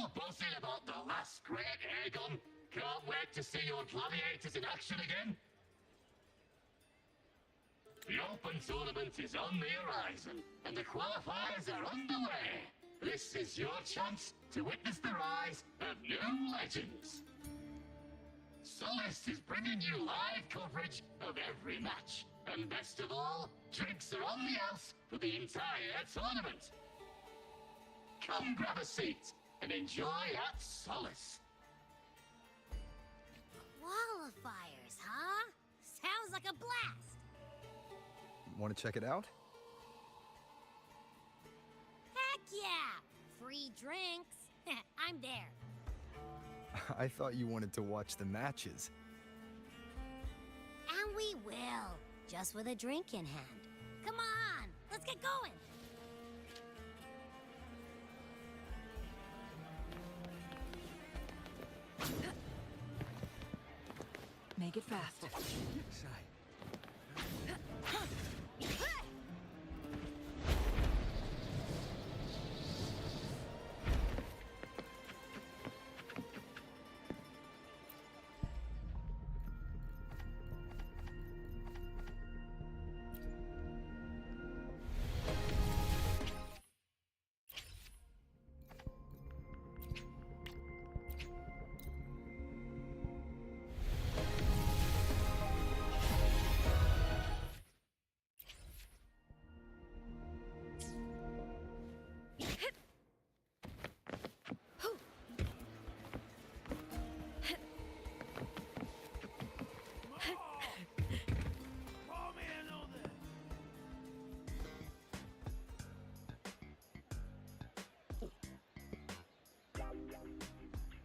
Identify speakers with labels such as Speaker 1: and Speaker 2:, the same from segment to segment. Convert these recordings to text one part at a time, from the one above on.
Speaker 1: all bossy about the last great air gun? Can't wait to see your gladiators in action again. The Open Tournament is on the horizon, and the qualifiers are underway. This is your chance to witness the rise of new legends. Solace is bringing you live coverage of every match. And best of all, drinks are on the house for the entire tournament. Come grab a seat and enjoy at Solace.
Speaker 2: Qualifiers, huh? Sounds like a blast.
Speaker 3: Want to check it out?
Speaker 2: Heck yeah! Free drinks. I'm there.
Speaker 3: I thought you wanted to watch the matches.
Speaker 2: And we will. Just with a drink in hand. Come on, let's get going.
Speaker 4: Make it fast.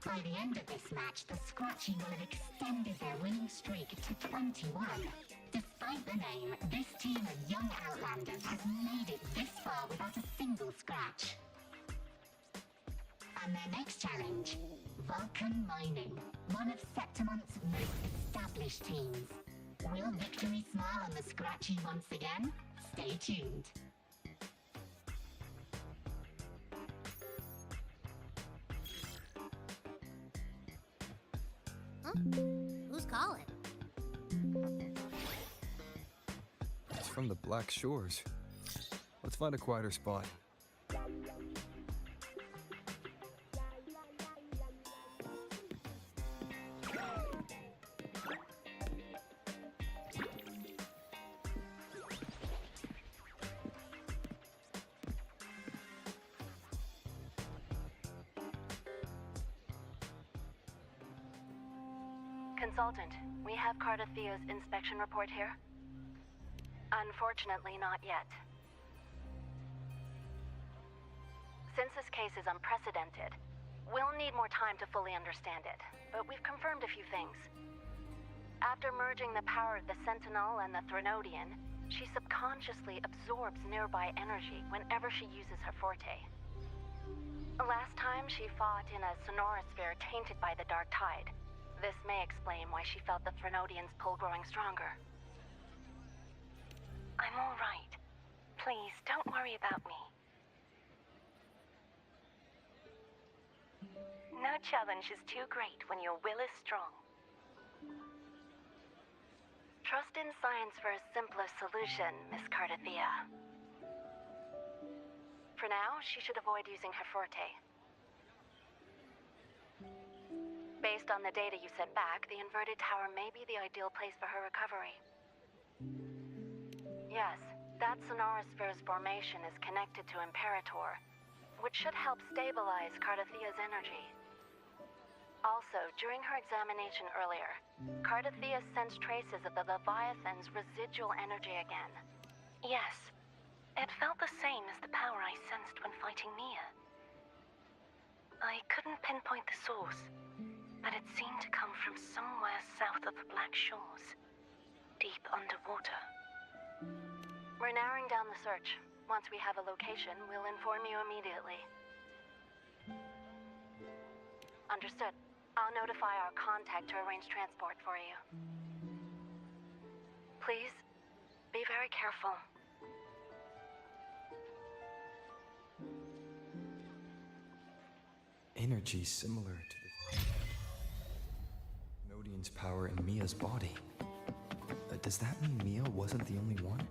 Speaker 5: By the end of this match, the Scratchy will have extended their winning streak to 21. Despite the name, this team of young Outlanders has made it this far without a single scratch. And their next challenge, Vulcan Mining, one of Septimont's most established teams. Will victory smile on the Scratchy once again? Stay tuned.
Speaker 2: Huh? Who's calling?
Speaker 3: It's from the Black Shores. Let's find a quieter spot.
Speaker 6: Consultant, we have Cardathia's inspection report here. Unfortunately, not yet. Since this case is unprecedented, we'll need more time to fully understand it, but we've confirmed a few things. After merging the power of the Sentinel and the Threnodian, she subconsciously absorbs nearby energy whenever she uses her forte. Last time, she fought in a sonorosphere tainted by the Dark Tide. This may explain why she felt the Threnodian's pull growing stronger. I'm all right. Please, don't worry about me. No challenge is too great when your will is strong. Trust in science for a simpler solution, Miss Cardathia. For now, she should avoid using her forte. Based on the data you sent back, the inverted tower may be the ideal place for her recovery. Yes, that sonorosphere's formation is connected to Imperator, which should help stabilize Cardathia's energy. Also, during her examination earlier, Cardathia sensed traces of the Leviathan's residual energy again. Yes, it felt the same as the power I sensed when fighting Nia. I couldn't pinpoint the source, but it seemed to come from somewhere south of the Black Shores, deep underwater. We're narrowing down the search. Once we have a location, we'll inform you immediately. Understood. I'll notify our contact to arrange transport for you. Please, be very careful.
Speaker 3: energy similar to the Nodian's power in Mia's body. Does that mean Mia wasn't the only one?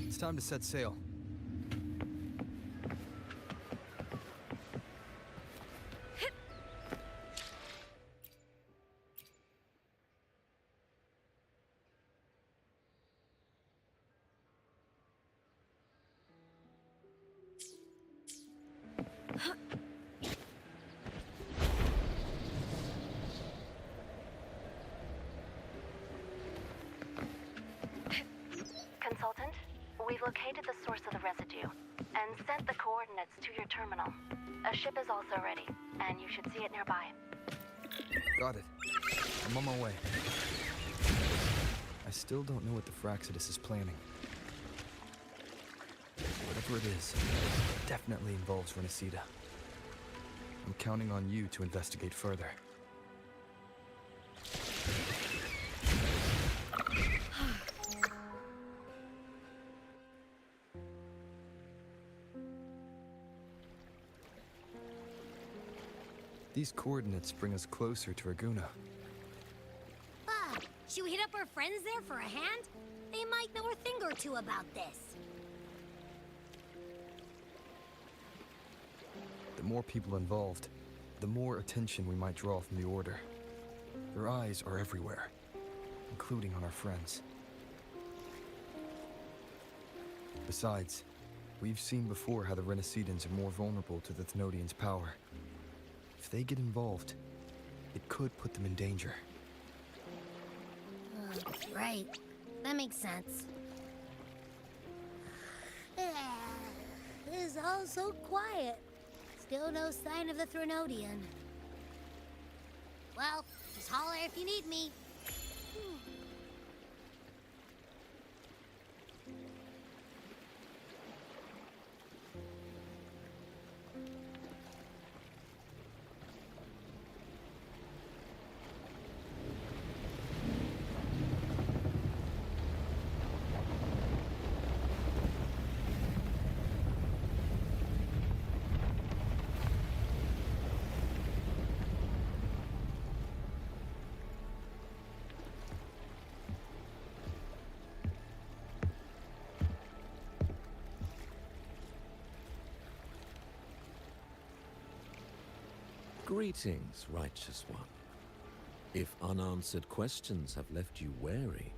Speaker 3: It's time to set sail.
Speaker 6: Consultant, we've located the source of the residue and sent the coordinates to your terminal. A ship is also ready, and you should see it nearby.
Speaker 3: Got it. I'm on my way. I still don't know what the Fraxidus is planning. Whatever it is, it definitely involves Renacida. I'm counting on you to investigate further. These coordinates bring us closer to Raguna.
Speaker 2: Should we hit up our friends there for a hand? They might know a thing or two about this.
Speaker 3: The more people involved, the more attention we might draw from the Order. Their eyes are everywhere, including on our friends. Besides, we've seen before how the Renacidans are more vulnerable to the Thnodians' power. If they get involved, it could put them in danger.
Speaker 2: Right. That makes sense. It's all so quiet. Still no sign of the Thrunodian. Well, just holler if you need me.
Speaker 7: Greetings, righteous one. If unanswered questions have left you wary,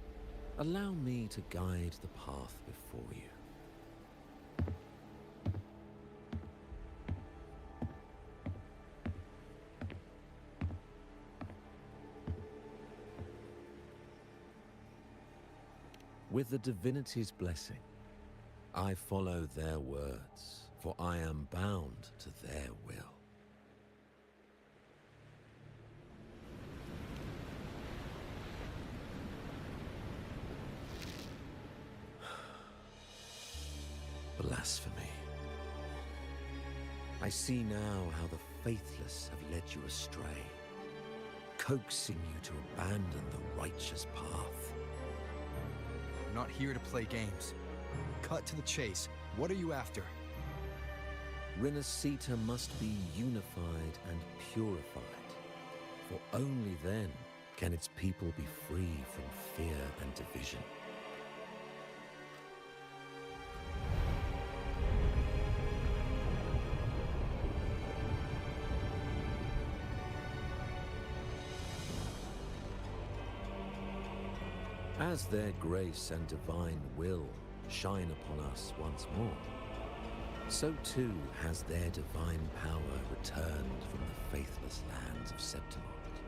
Speaker 7: allow me to guide the path before you. With the divinity's blessing, I follow their words, for I am bound to their will. Blasphemy. I see now how the faithless have led you astray, coaxing you to abandon the righteous path.
Speaker 3: I'm not here to play games. Cut to the chase. What are you after?
Speaker 7: Renacita must be unified and purified, for only then can its people be free from fear and division. As their grace and divine will shine upon us once more, so too has their divine power returned from the faithless lands of Septimonde.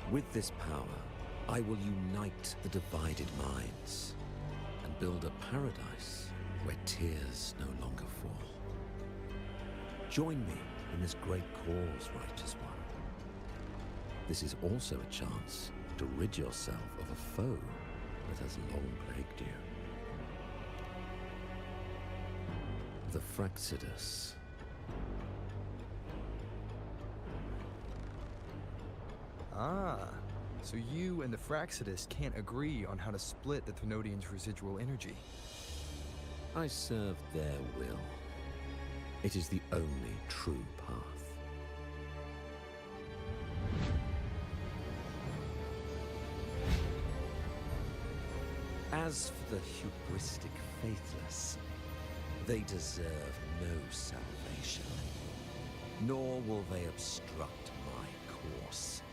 Speaker 7: With this power, I will unite the divided minds and build a paradise where tears no longer fall. Join me in this great cause, righteous one. This is also a chance to rid yourself of a foe that has long plagued you. The Fraxidus.
Speaker 3: Ah, so you and the Fraxidus can't agree on how to split the Thenodians' residual energy.
Speaker 7: I serve their will. It is the only true path. As for the hubristic faithless, they deserve no salvation, nor will they obstruct my course.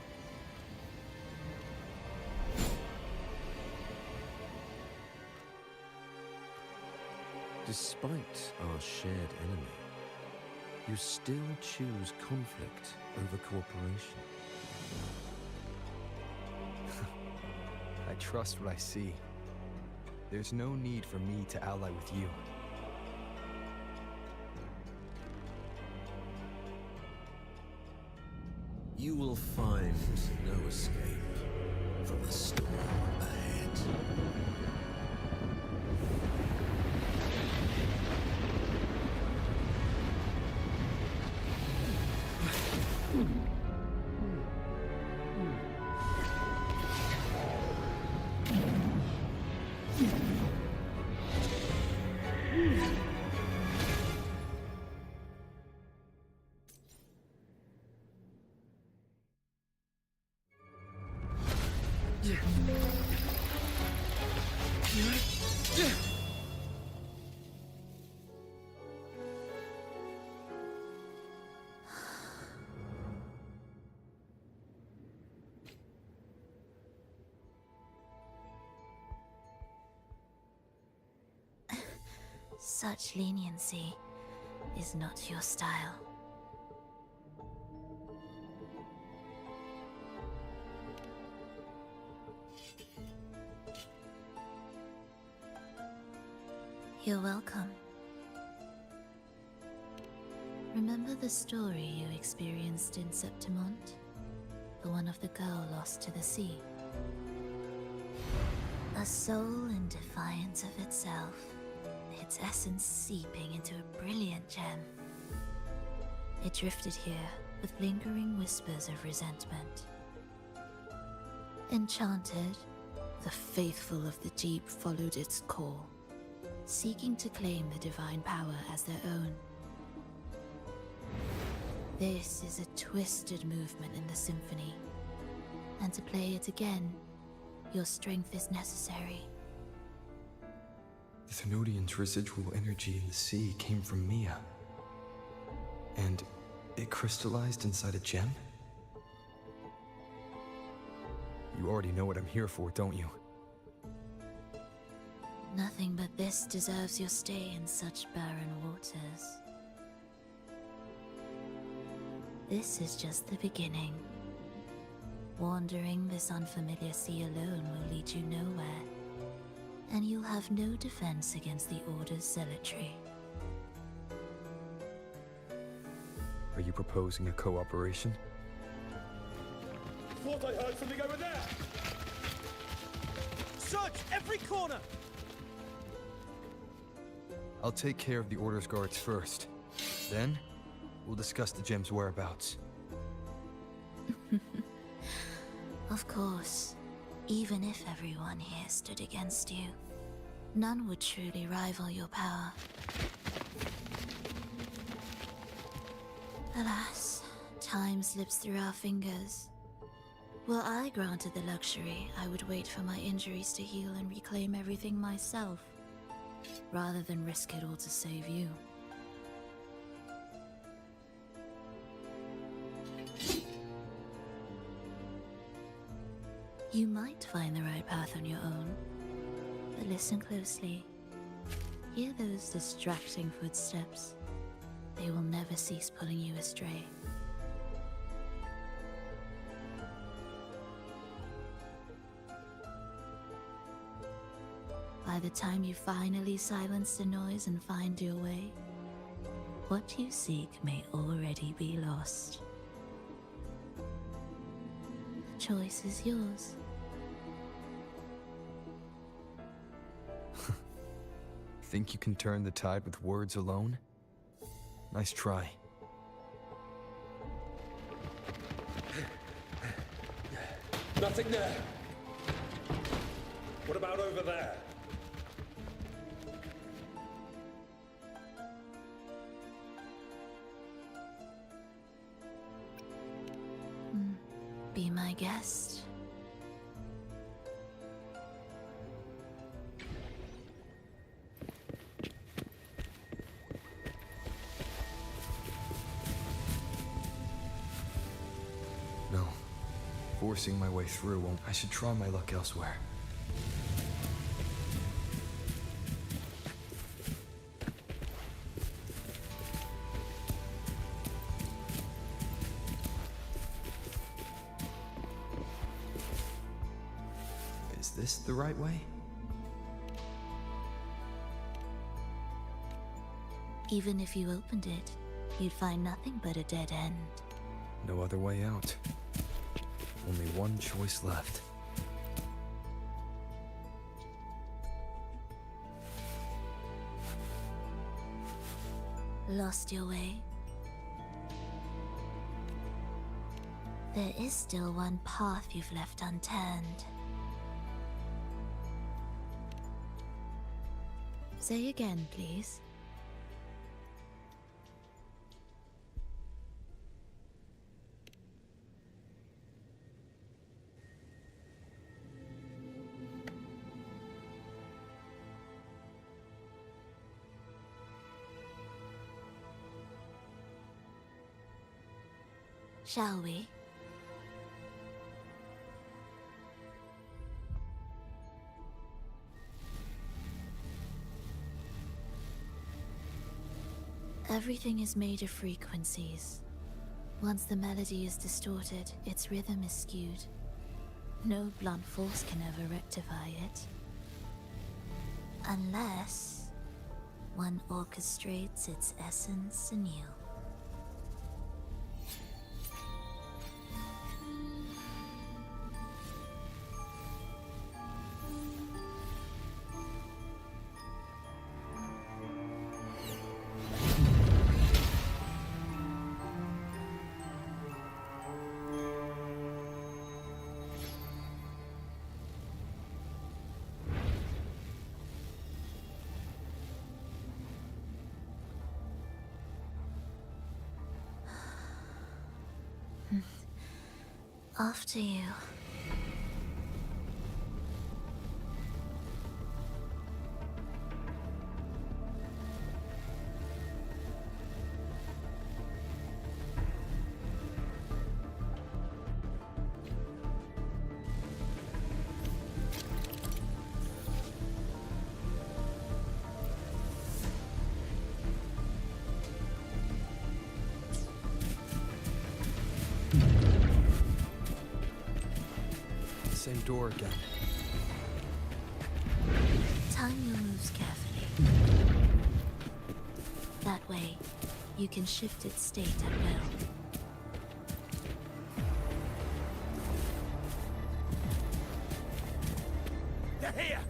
Speaker 7: Despite our shared enemy, you still choose conflict over cooperation.
Speaker 3: I trust what I see. There's no need for me to ally with you.
Speaker 7: You will find no escape from the storm ahead.
Speaker 4: Such leniency is not your style. You're welcome. Remember the story you experienced in Septimont? The one of the girl lost to the sea? A soul in defiance of itself, its essence seeping into a brilliant gem. It drifted here with lingering whispers of resentment. Enchanted, the faithful of the deep followed its call, seeking to claim the divine power as their own. This is a twisted movement in the symphony, and to play it again, your strength is necessary.
Speaker 3: The Thenodians' residual energy in the sea came from Mia. And it crystallized inside a gem? You already know what I'm here for, don't you?
Speaker 4: Nothing but this deserves your stay in such barren waters. This is just the beginning. Wandering this unfamiliar sea alone will lead you nowhere, and you'll have no defense against the Order's zealotry.
Speaker 3: Are you proposing a cooperation?
Speaker 8: Thought I heard something over there! Search every corner!
Speaker 3: I'll take care of the Order's guards first. Then, we'll discuss the gem's whereabouts.
Speaker 4: Of course, even if everyone here stood against you, none would truly rival your power. Alas, time slips through our fingers. Were I granted the luxury, I would wait for my injuries to heal and reclaim everything myself, rather than risk it all to save you. You might find the right path on your own, but listen closely. Hear those distracting footsteps. They will never cease pulling you astray. By the time you finally silence the noise and find your way, what you seek may already be lost. The choice is yours.
Speaker 3: Think you can turn the tide with words alone? Nice try.
Speaker 9: Nothing there. What about over there?
Speaker 4: Be my guest.
Speaker 3: No. Forcing my way through won't. I should try my luck elsewhere. Is this the right way?
Speaker 4: Even if you opened it, you'd find nothing but a dead end.
Speaker 3: No other way out. Only one choice left.
Speaker 4: Lost your way? There is still one path you've left unturned. Say again, please. Shall we? Everything is made of frequencies. Once the melody is distorted, its rhythm is skewed. No blunt force can ever rectify it. Unless one orchestrates its essence anew. After you.
Speaker 3: Same door again.
Speaker 4: Time your moves carefully. That way, you can shift its state at will.
Speaker 8: They're here!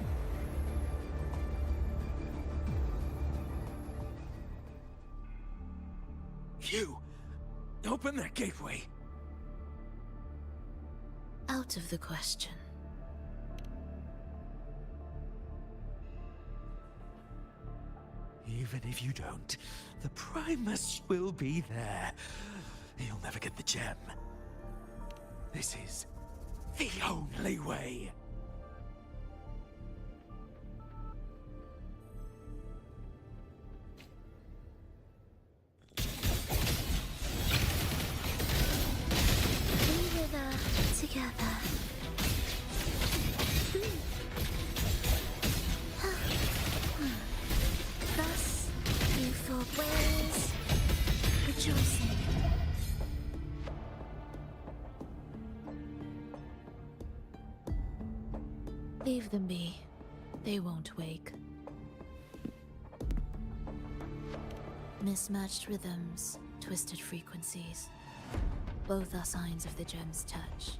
Speaker 8: You! Open that gateway!
Speaker 4: Out of the question.
Speaker 8: Even if you don't, the Primus will be there. You'll never get the gem. This is the only way.
Speaker 4: We were together. Thus, you four ways, rejoicing. Leave them be. They won't wake. Mismatched rhythms, twisted frequencies. Both are signs of the gem's touch.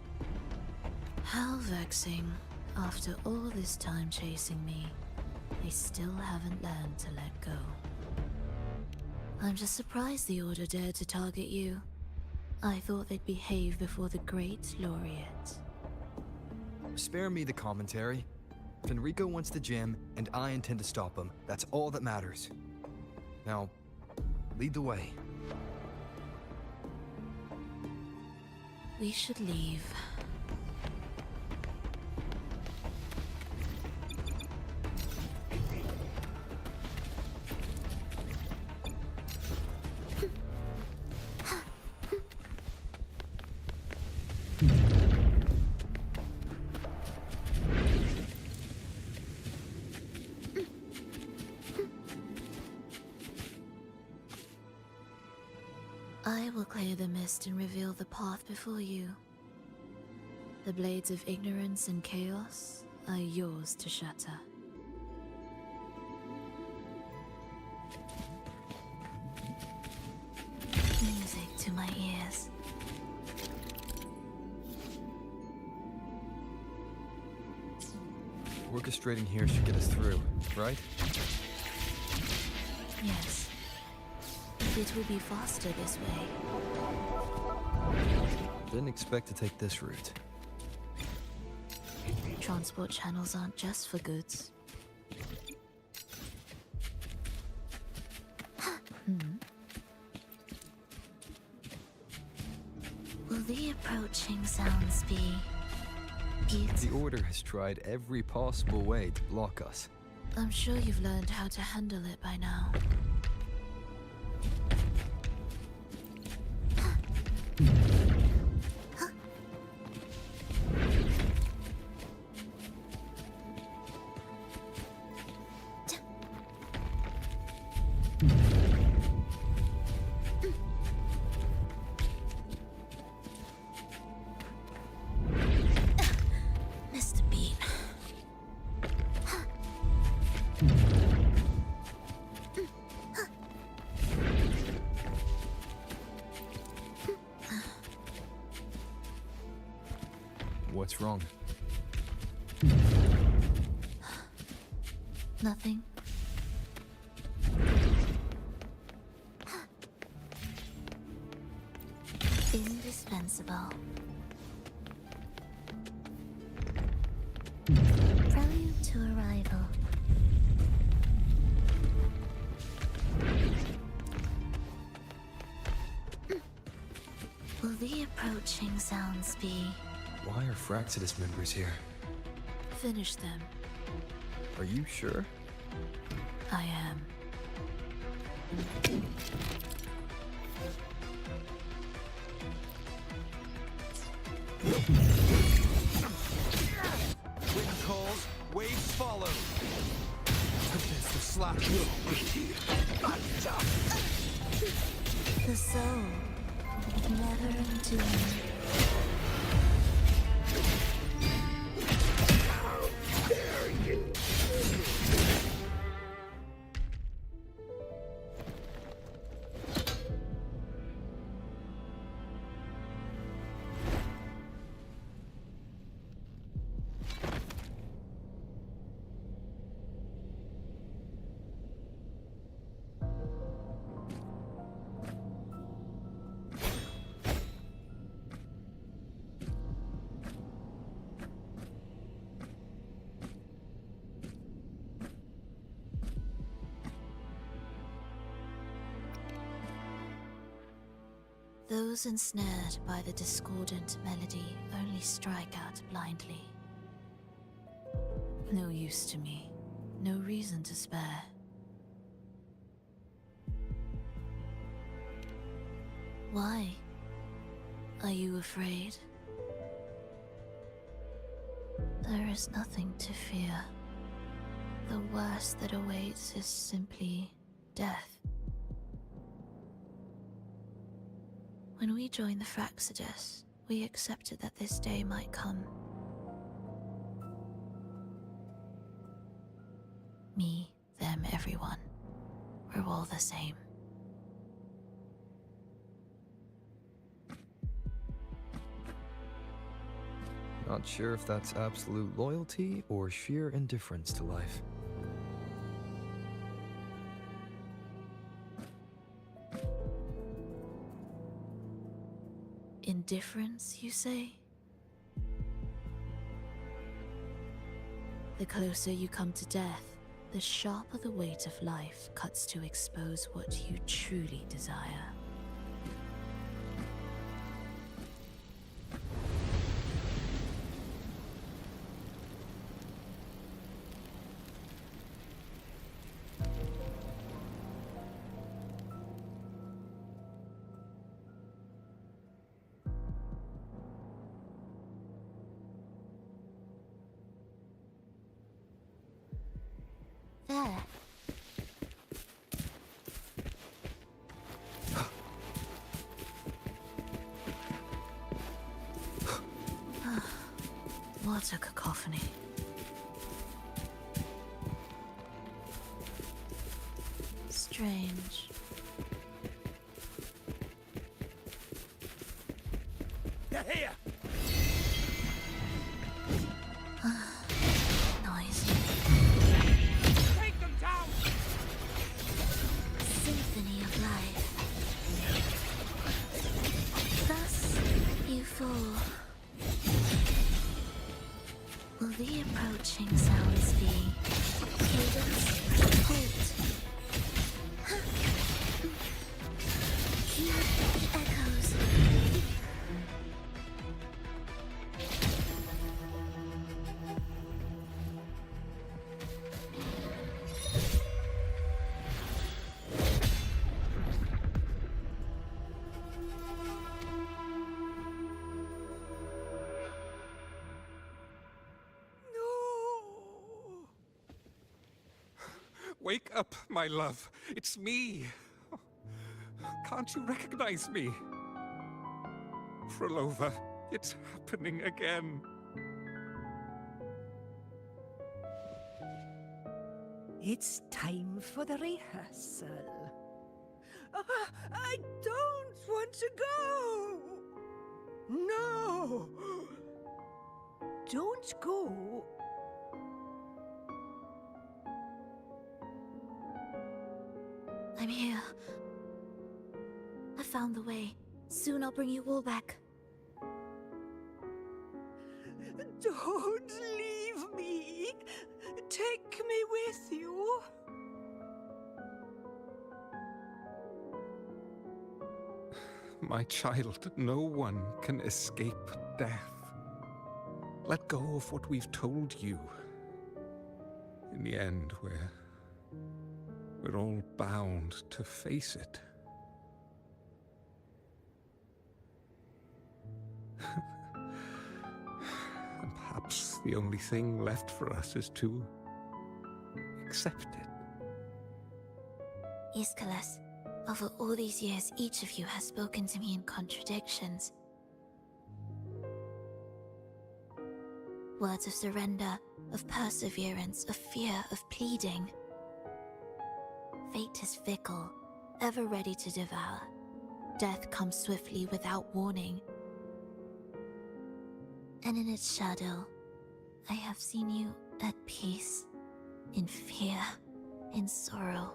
Speaker 4: How vexing. After all this time chasing me, they still haven't learned to let go. I'm just surprised the Order dared to target you. I thought they'd behave before the Great Laureate.
Speaker 3: Spare me the commentary. If Enrico wants the gem, and I intend to stop him, that's all that matters. Now, lead the way.
Speaker 4: We should leave. I will clear the mist and reveal the path before you. The blades of ignorance and chaos are yours to shatter. Music to my ears.
Speaker 3: Orchestrating here should get us through, right?
Speaker 4: Yes. It will be faster this way.
Speaker 3: Didn't expect to take this route.
Speaker 4: Transport channels aren't just for goods. Will the approaching sounds be beautiful?
Speaker 3: The Order has tried every possible way to block us.
Speaker 4: I'm sure you've learned how to handle it by now. Mr. Bean.
Speaker 3: What's wrong?
Speaker 4: Nothing. Indispensable.
Speaker 2: Prelude to arrival.
Speaker 4: Will the approaching sounds be?
Speaker 3: Why are Fraxidus members here?
Speaker 4: Finish them.
Speaker 3: Are you sure?
Speaker 4: I am.
Speaker 8: Wind calls, waves follow. Against the slack.
Speaker 4: The soul, never entombed. Those ensnared by the discordant melody only strike out blindly. No use to me, no reason to spare. Why? Are you afraid? There is nothing to fear. The worst that awaits is simply death. When we joined the Fraxidus, we accepted that this day might come. Me, them, everyone. We're all the same.
Speaker 3: Not sure if that's absolute loyalty or sheer indifference to life.
Speaker 4: Indifference, you say? The closer you come to death, the sharper the weight of life cuts to expose what you truly desire.
Speaker 2: There.
Speaker 4: What a cacophony. Strange.
Speaker 8: They're here!
Speaker 4: Noisy.
Speaker 8: Take them down!
Speaker 4: Symphony of life. Thus, you fall. Will the approaching sounds be cadence, halt? Hear the echoes.
Speaker 8: Wake up, my love. It's me. Can't you recognize me? Frolova, it's happening again.
Speaker 9: It's time for the rehearsal. I don't want to go! No! Don't go!
Speaker 4: I'm here. I found the way. Soon I'll bring you all back.
Speaker 9: Don't leave me! Take me with you!
Speaker 8: My child, no one can escape death. Let go of what we've told you. In the end, we're all bound to face it. And perhaps the only thing left for us is to accept it.
Speaker 4: Aeschylus, over all these years, each of you has spoken to me in contradictions. Words of surrender, of perseverance, of fear, of pleading. Fate is fickle, ever ready to devour. Death comes swiftly without warning. And in its shadow, I have seen you at peace, in fear, in sorrow,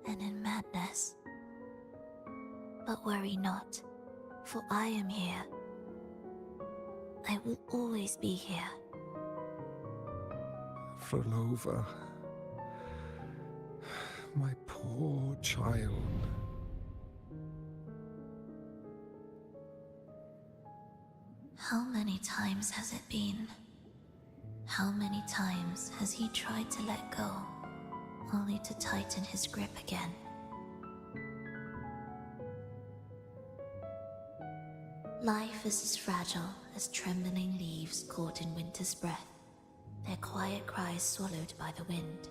Speaker 4: and in madness. But worry not, for I am here. I will always be here.
Speaker 8: Frolova, my poor child.
Speaker 4: How many times has it been? How many times has he tried to let go, only to tighten his grip again? Life is as fragile as trembling leaves caught in winter's breath, their quiet cries swallowed by the wind.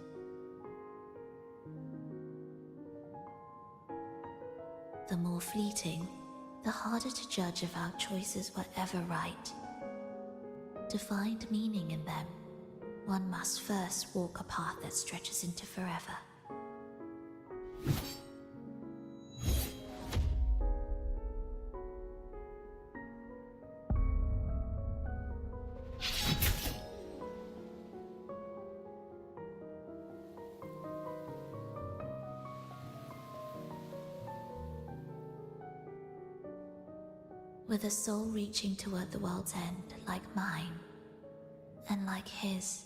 Speaker 4: The more fleeting, the harder to judge if our choices were ever right. To find meaning in them, one must first walk a path that stretches into forever. With a soul reaching toward the world's end like mine, and like his,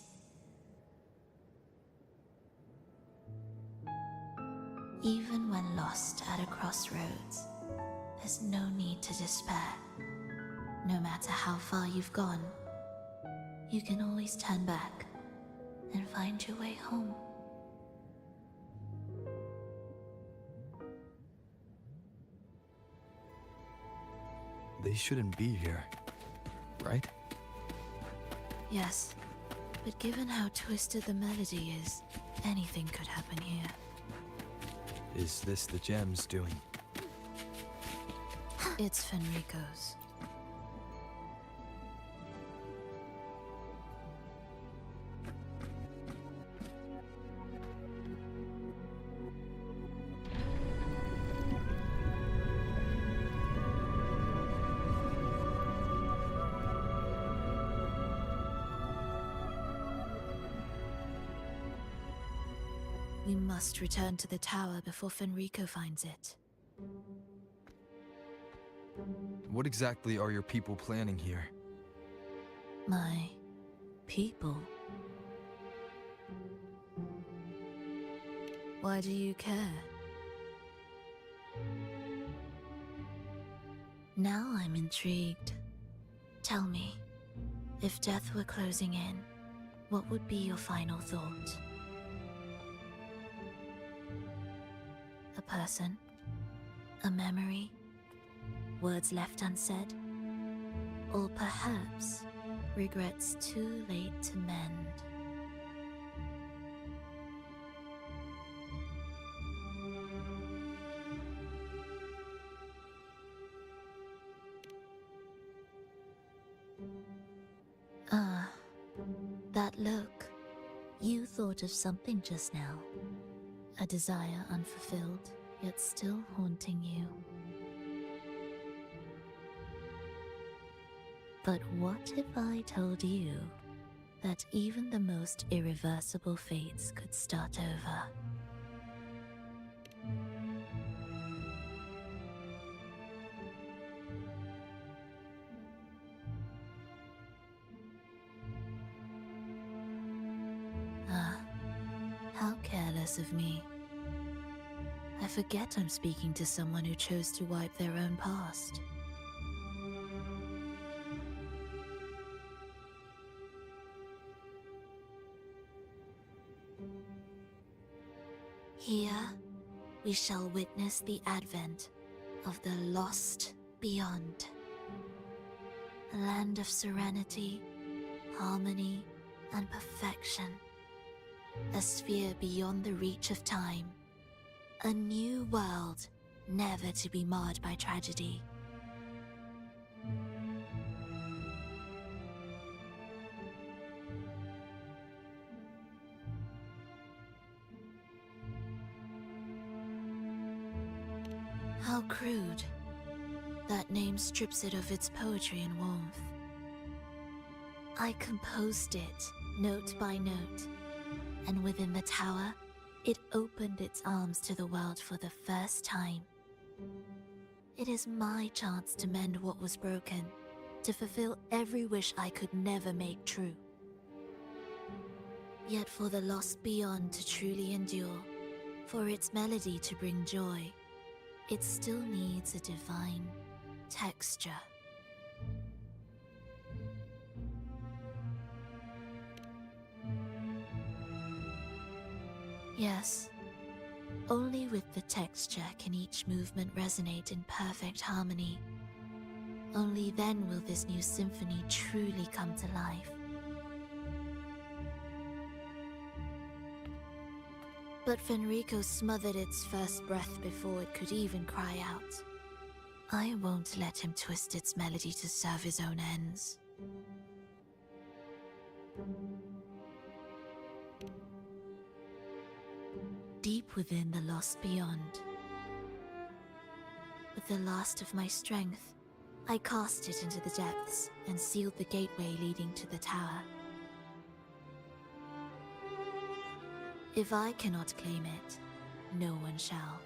Speaker 4: Even when lost at a crossroads, there's no need to despair. No matter how far you've gone, you can always turn back and find your way home.
Speaker 3: They shouldn't be here, right?
Speaker 4: Yes, but given how twisted the melody is, anything could happen here.
Speaker 3: Is this the gem's doing?
Speaker 4: It's Fenrico's. We must return to the tower before Fenrico finds it.
Speaker 3: What exactly are your people planning here?
Speaker 4: My people? Why do you care? Now I'm intrigued. Tell me, if death were closing in, what would be your final thought? A person? A memory? Words left unsaid? Or perhaps regrets too late to mend? Ah, that look. You thought of something just now. A desire unfulfilled, yet still haunting you. But what if I told you that even the most irreversible fates could start over? Ah, how careless of me. I forget I'm speaking to someone who chose to wipe their own past. Here, we shall witness the advent of the lost beyond. A land of serenity, harmony, and perfection. A sphere beyond the reach of time. A new world, never to be marred by tragedy. How crude. That name strips it of its poetry and warmth. I composed it, note by note, and within the tower, it opened its arms to the world for the first time. It is my chance to mend what was broken, to fulfill every wish I could never make true. Yet for the lost beyond to truly endure, for its melody to bring joy, it still needs a divine texture. Yes, only with the texture can each movement resonate in perfect harmony. Only then will this new symphony truly come to life. But Fenrico smothered its first breath before it could even cry out. I won't let him twist its melody to serve his own ends. Deep within the lost beyond, with the last of my strength, I cast it into the depths and sealed the gateway leading to the tower. If I cannot claim it, no one shall.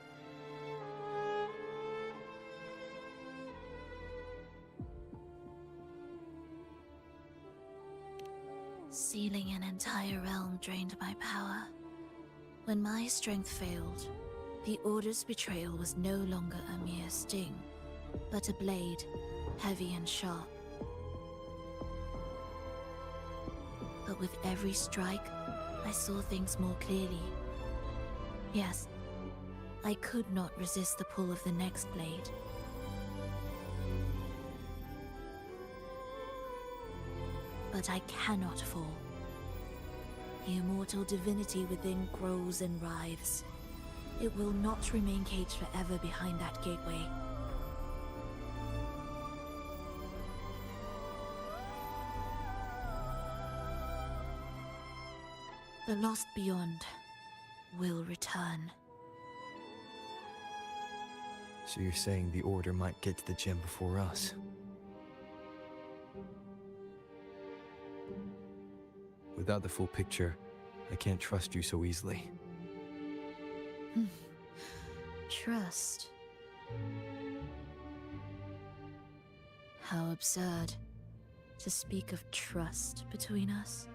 Speaker 4: Sealing an entire realm drained my power. When my strength failed, The Order's betrayal was no longer a mere sting, but a blade, heavy and sharp. But with every strike, I saw things more clearly. Yes, I could not resist the pull of the next blade. But I cannot fall. The immortal divinity within grows and writhes. It will not remain caged forever behind that gateway. The lost beyond will return.
Speaker 3: So you're saying the Order might get to the gem before us? Without the full picture, I can't trust you so easily.
Speaker 4: Trust? How absurd to speak of trust between us.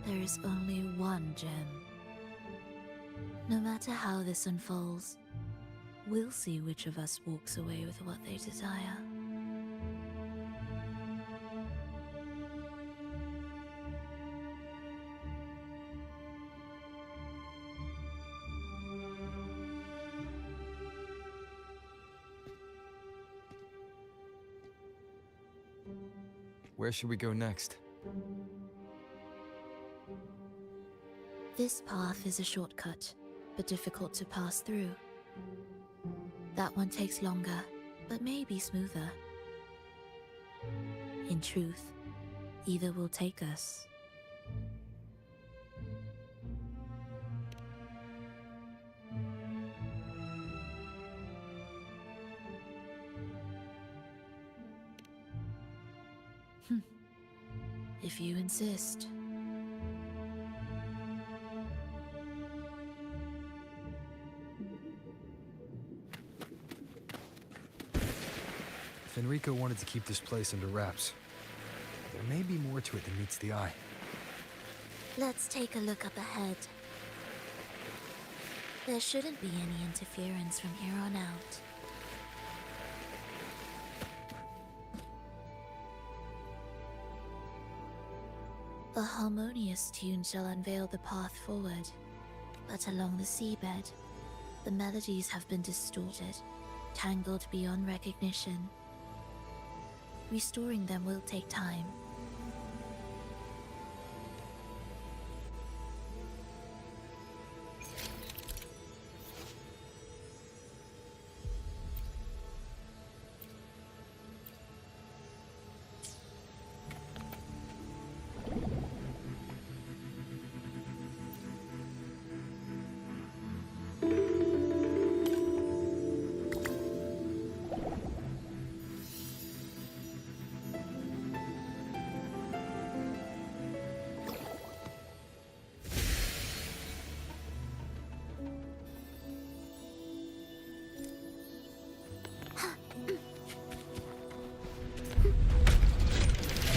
Speaker 4: There is only one gem. No matter how this unfolds, we'll see which of us walks away with what they desire.
Speaker 3: Where should we go next?
Speaker 4: This path is a shortcut, but difficult to pass through. That one takes longer, but may be smoother. In truth, either will take us. If you insist.
Speaker 3: If Enrico wanted to keep this place under wraps, there may be more to it than meets the eye.
Speaker 4: Let's take a look up ahead. There shouldn't be any interference from here on out. A harmonious tune shall unveil the path forward, but along the seabed, the melodies have been distorted, tangled beyond recognition. Restoring them will take time.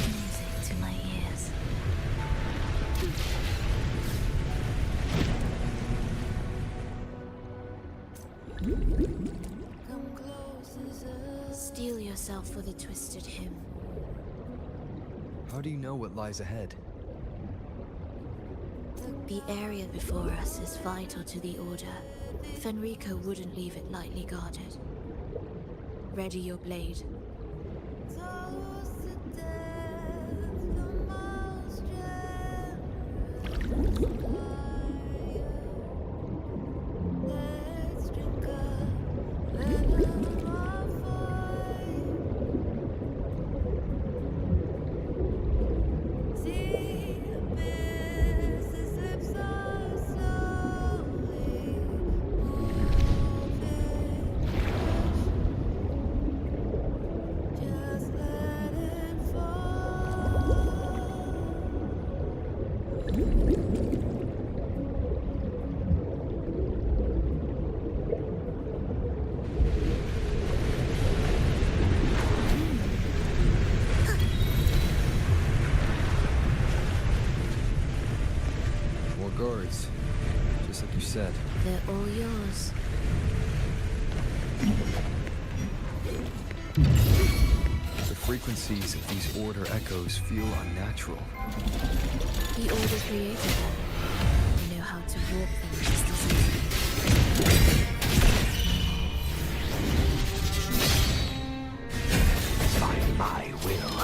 Speaker 4: Music to my ears. Steel yourself for the twisted hymn.
Speaker 3: How do you know what lies ahead?
Speaker 4: The area before us is vital to the Order. Fenrico wouldn't leave it lightly guarded. Ready your blade.
Speaker 3: More guards, just like you said.
Speaker 4: They're all yours.
Speaker 3: The frequencies of these Order echoes feel unnatural.
Speaker 4: The Order created them. You know how to warp them just as easily.
Speaker 10: By my will.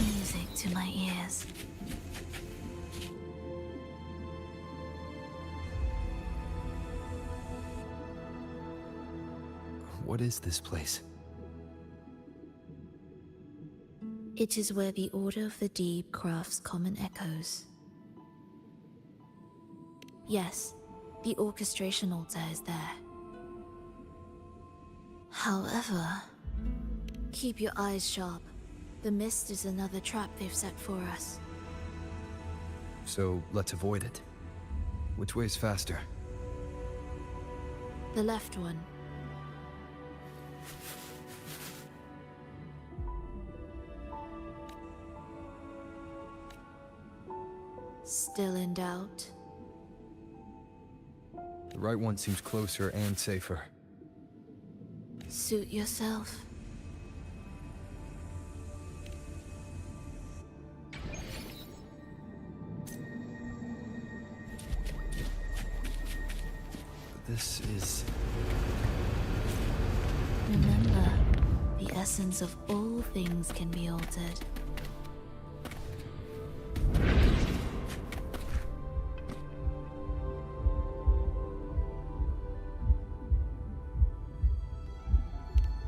Speaker 4: Music to my ears.
Speaker 3: What is this place?
Speaker 4: It is where the Order of the Deep crafts common echoes. Yes, the orchestration altar is there. However, keep your eyes sharp. The mist is another trap they've set for us.
Speaker 3: So let's avoid it. Which way is faster?
Speaker 4: The left one. Still in doubt?
Speaker 3: The right one seems closer and safer.
Speaker 4: Suit yourself.
Speaker 3: This is...
Speaker 4: Remember, the essence of all things can be altered.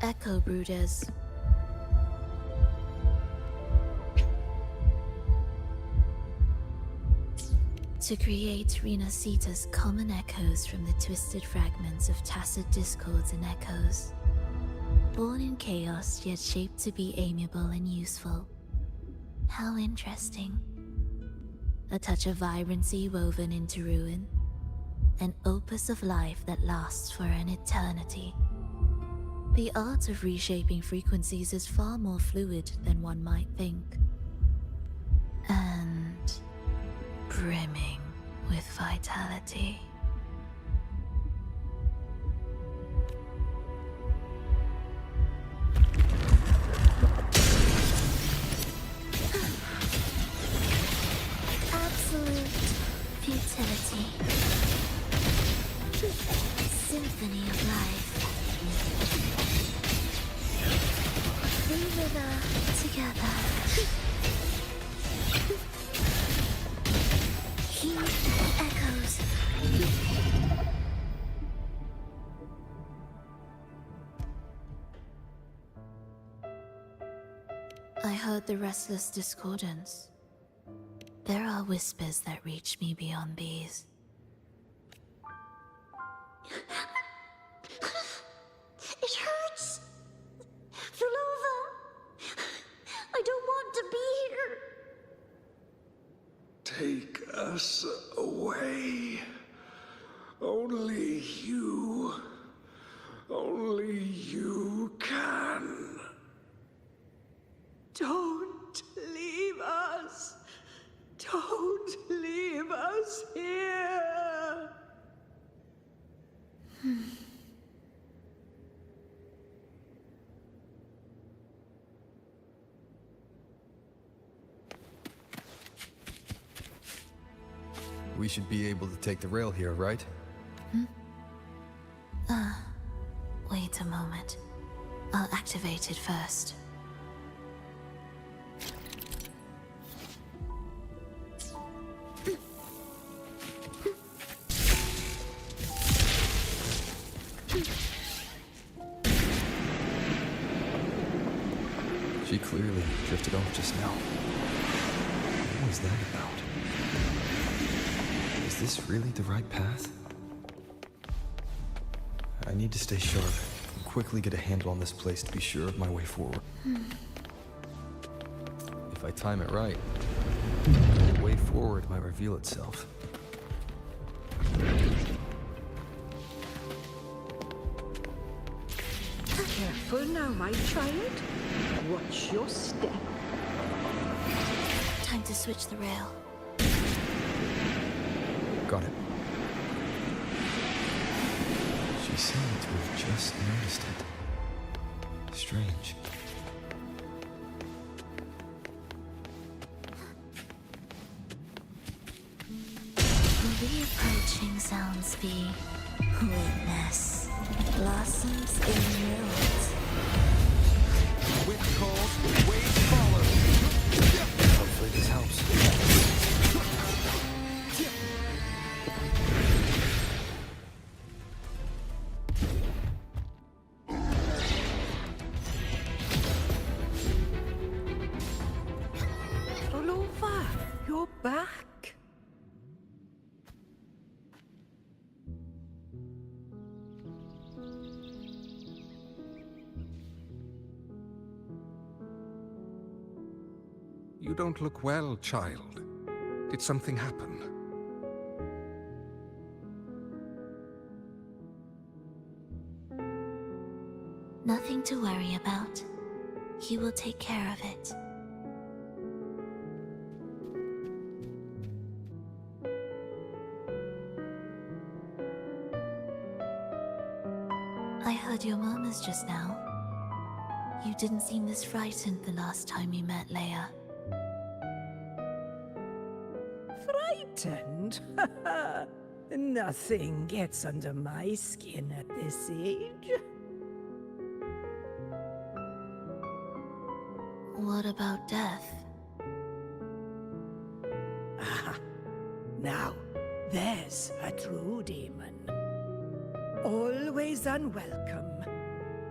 Speaker 4: Echo Brooders. To create Rena Sita's common echoes from the twisted fragments of tacit discords and echoes. Born in chaos, yet shaped to be amiable and useful. How interesting. A touch of vibrancy woven into ruin. An opus of life that lasts for an eternity. The art of reshaping frequencies is far more fluid than one might think. And brimming with vitality. Absolute futility. Symphony of life. We wither together. He echoes. I heard the restless discordance. There are whispers that reach me beyond these.
Speaker 5: It hurts! Vulova! I don't want to be here!
Speaker 8: Take us away. Only you can.
Speaker 9: Don't leave us. Don't leave us here.
Speaker 3: We should be able to take the rail here, right?
Speaker 4: Wait a moment. I'll activate it first.
Speaker 3: clearly drifted off just now. What was that about? Is this really the right path? I need to stay sharp and quickly get a handle on this place to be sure of my way forward. If I time it right, the way forward might reveal itself.
Speaker 9: Careful now, my child. Watch your step.
Speaker 4: Time to switch the rail.
Speaker 3: Got it. She seemed to have just noticed it. Strange.
Speaker 4: Will the approaching sounds be witness blossoms in wilt?
Speaker 8: Wind calls, waves follow.
Speaker 3: Hopefully this helps.
Speaker 9: All over. You're back.
Speaker 8: You don't look well, child. Did something happen?
Speaker 4: Nothing to worry about. He will take care of it. I heard your murmurs just now. You didn't seem this frightened the last time we met, Leia.
Speaker 9: Frightened? Nothing gets under my skin at this age.
Speaker 4: What about death?
Speaker 9: Ah, now, there's a true demon. Always unwelcome.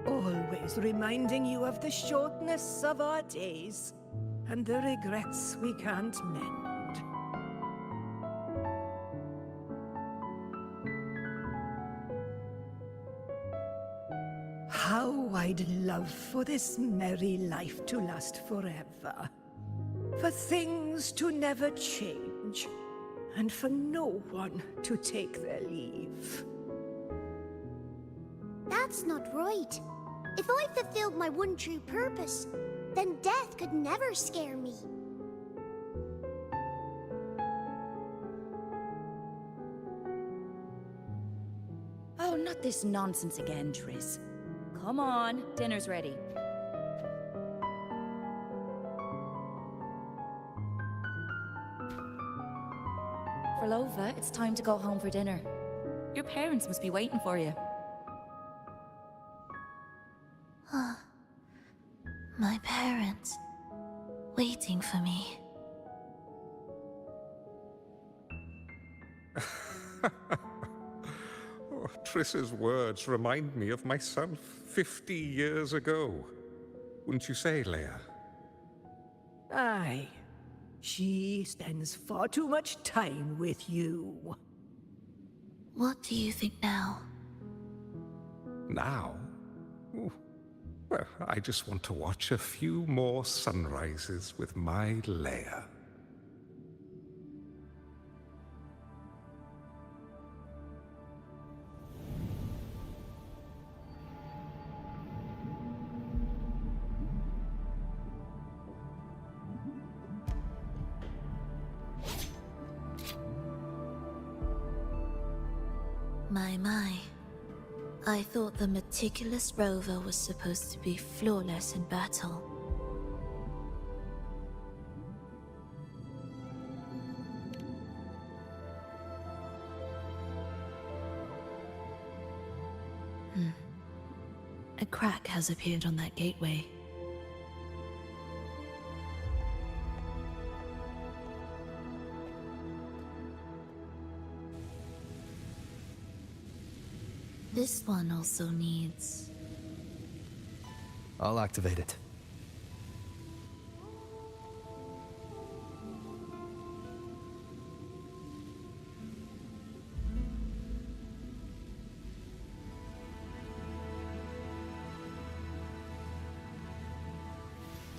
Speaker 9: Always reminding you of the shortness of our days and the regrets we can't mend. How I'd love for this merry life to last forever. For things to never change, and for no one to take their leave.
Speaker 2: That's not right. If I fulfilled my one true purpose, then death could never scare me.
Speaker 10: Oh, not this nonsense again, Triss. Come on, dinner's ready. Farlova, it's time to go home for dinner. Your parents must be waiting for you.
Speaker 4: My parents, waiting for me.
Speaker 8: Oh, Triss's words remind me of myself 50 years ago. Wouldn't you say, Leia?
Speaker 9: Aye. She spends far too much time with you.
Speaker 4: What do you think now?
Speaker 8: Now? Ooh. Well, I just want to watch a few more sunrises with my Leia.
Speaker 4: My. I thought the meticulous rover was supposed to be flawless in battle. A crack has appeared on that gateway. This one also needs...
Speaker 3: I'll activate it.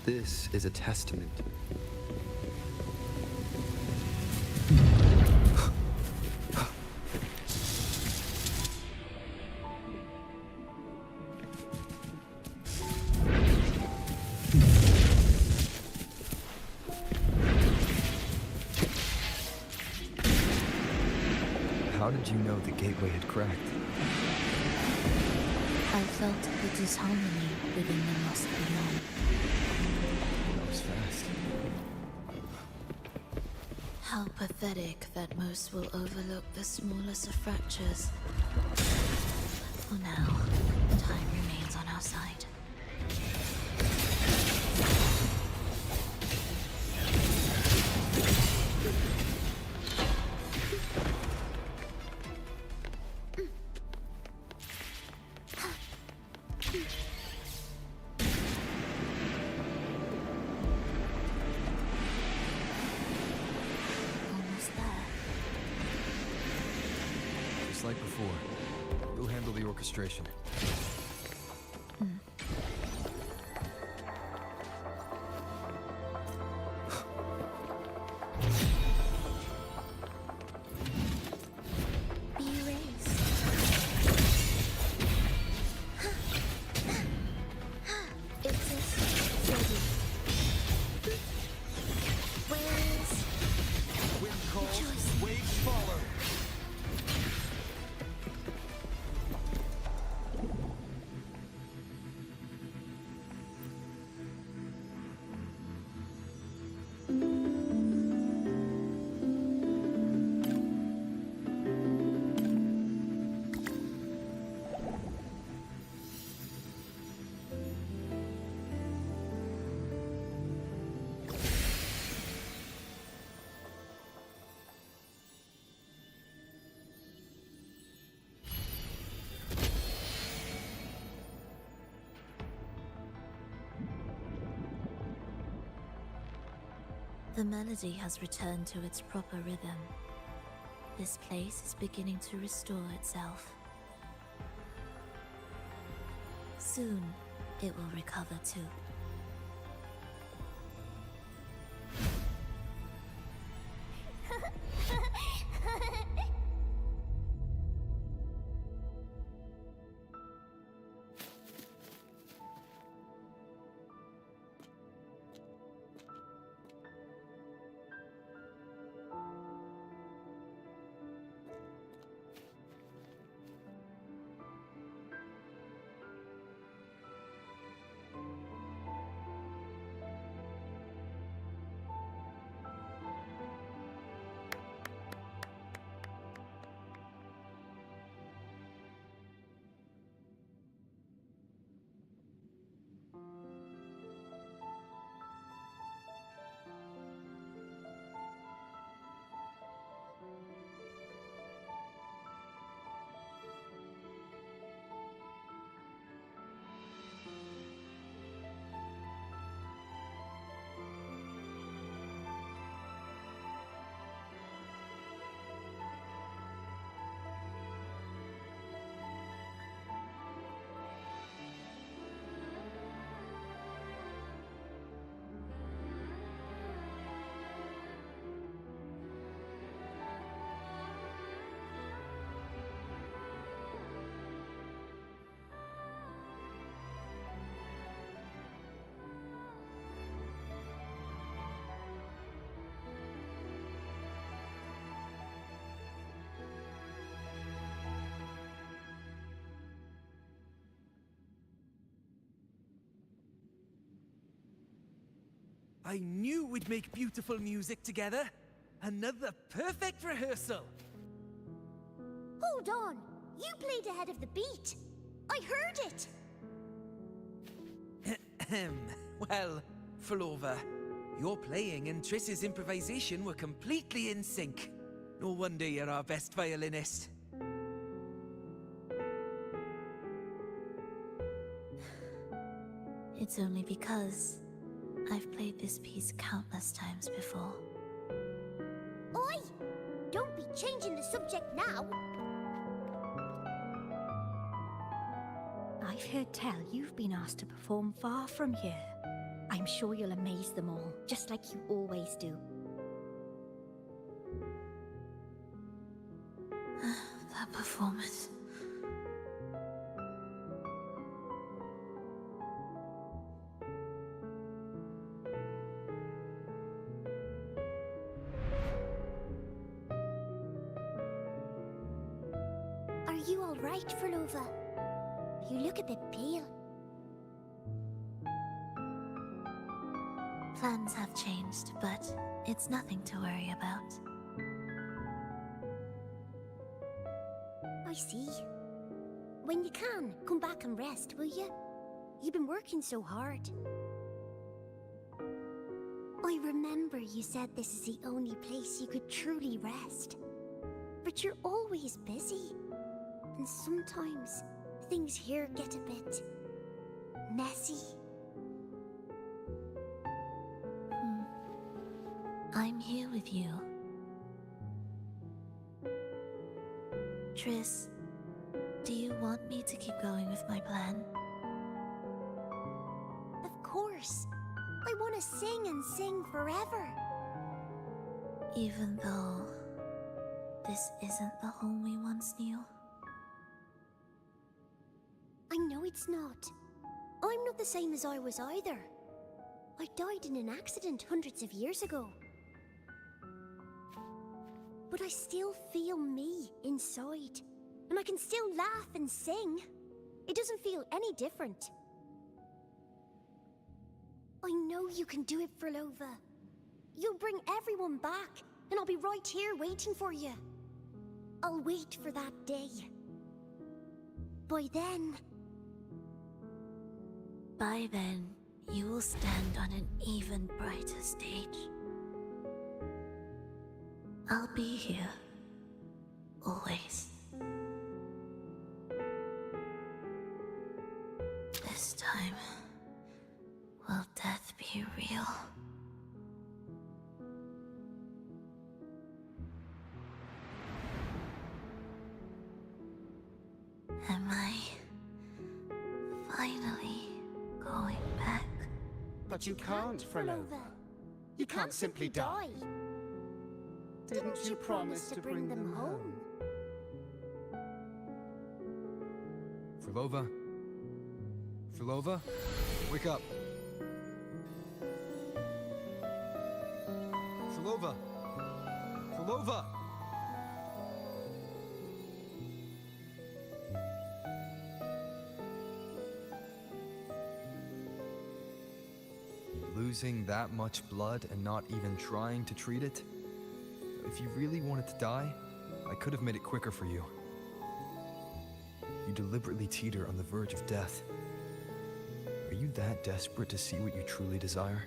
Speaker 3: This is a testament. How did you know the gateway had cracked?
Speaker 4: I felt the disharmony within the must beyond.
Speaker 3: That was fast.
Speaker 4: How pathetic that most will overlook the smallest of fractures. For now, time remains on our side. Almost there.
Speaker 3: Just like before. We'll handle the orchestration.
Speaker 2: Be erased. It's ready. Where is
Speaker 3: Wind calls,
Speaker 2: Choice.
Speaker 3: waves follow.
Speaker 4: The melody has returned to its proper rhythm. This place is beginning to restore itself. Soon, it will recover too.
Speaker 11: I knew we'd make beautiful music together. Another perfect rehearsal.
Speaker 2: Hold on. You played ahead of the beat. I heard it.
Speaker 11: Well, Flova, your playing and Triss's improvisation were completely in sync. No wonder you're our best violinist.
Speaker 4: It's only because I've played this piece countless times before.
Speaker 2: Oi! Don't be changing the subject now.
Speaker 12: I've heard tell you've been asked to perform far from here.
Speaker 2: I'm sure you'll amaze them all, just like you always do.
Speaker 4: That performance.
Speaker 2: Are you all right, Frolova? You look a bit pale.
Speaker 4: Plans have changed, but it's nothing to worry about.
Speaker 2: I see. When you can, come back and rest, will you? You've been working so hard. I remember you said this is the only place you could truly rest. But you're always busy. And sometimes things here get a bit messy.
Speaker 4: I'm here with you. Triss, do you want me to keep going with my plan?
Speaker 2: Of course. I want to sing and sing forever.
Speaker 4: Even though this isn't the home we once knew?
Speaker 2: I know it's not. I'm not the same as I was either. I died in an accident hundreds of years ago. But I still feel me inside. And I can still laugh and sing. It doesn't feel any different. I know you can do it, Frolova. You'll bring everyone back, and I'll be right here waiting for you. I'll wait for that day. By then,
Speaker 4: you will stand on an even brighter stage. I'll be here. Always. This time, will death be real? Am I finally going back?
Speaker 12: But you can't, Frolova.
Speaker 2: You can't simply die.
Speaker 12: Didn't you promise to bring them home?
Speaker 3: Frolova? Frolova? Wake up! Frolova! Frolova! Losing that much blood and not even trying to treat it? If you really wanted to die, I could have made it quicker for you. You deliberately teeter on the verge of death. Are you that desperate to see what you truly desire?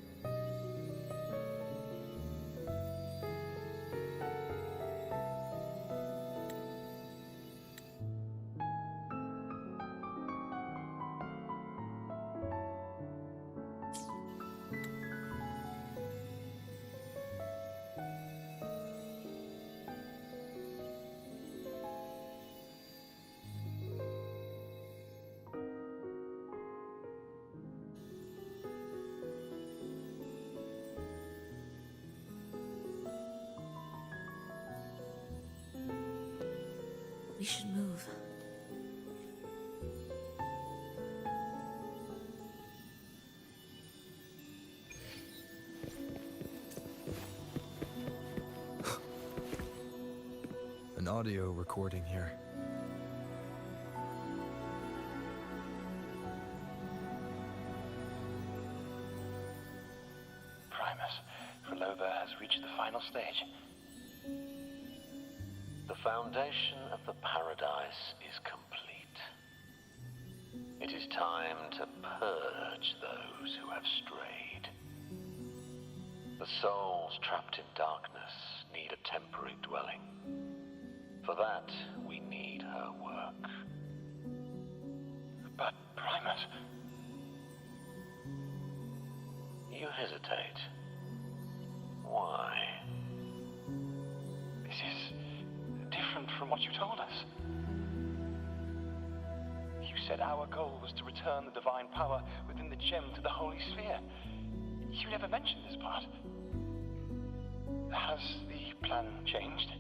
Speaker 4: We should move.
Speaker 3: An audio recording here.
Speaker 13: Primus, Frolova has reached the final stage. The foundation of the paradise is complete. It is time to purge those who have strayed. The souls trapped in darkness need a temporary dwelling. For that, we need her work.
Speaker 12: But, Primus...
Speaker 13: You hesitate. Why?
Speaker 12: This is different from what you told us. You said our goal was to return the divine power within the gem to the Holy Sphere.
Speaker 14: You never mentioned this part. Has the plan changed?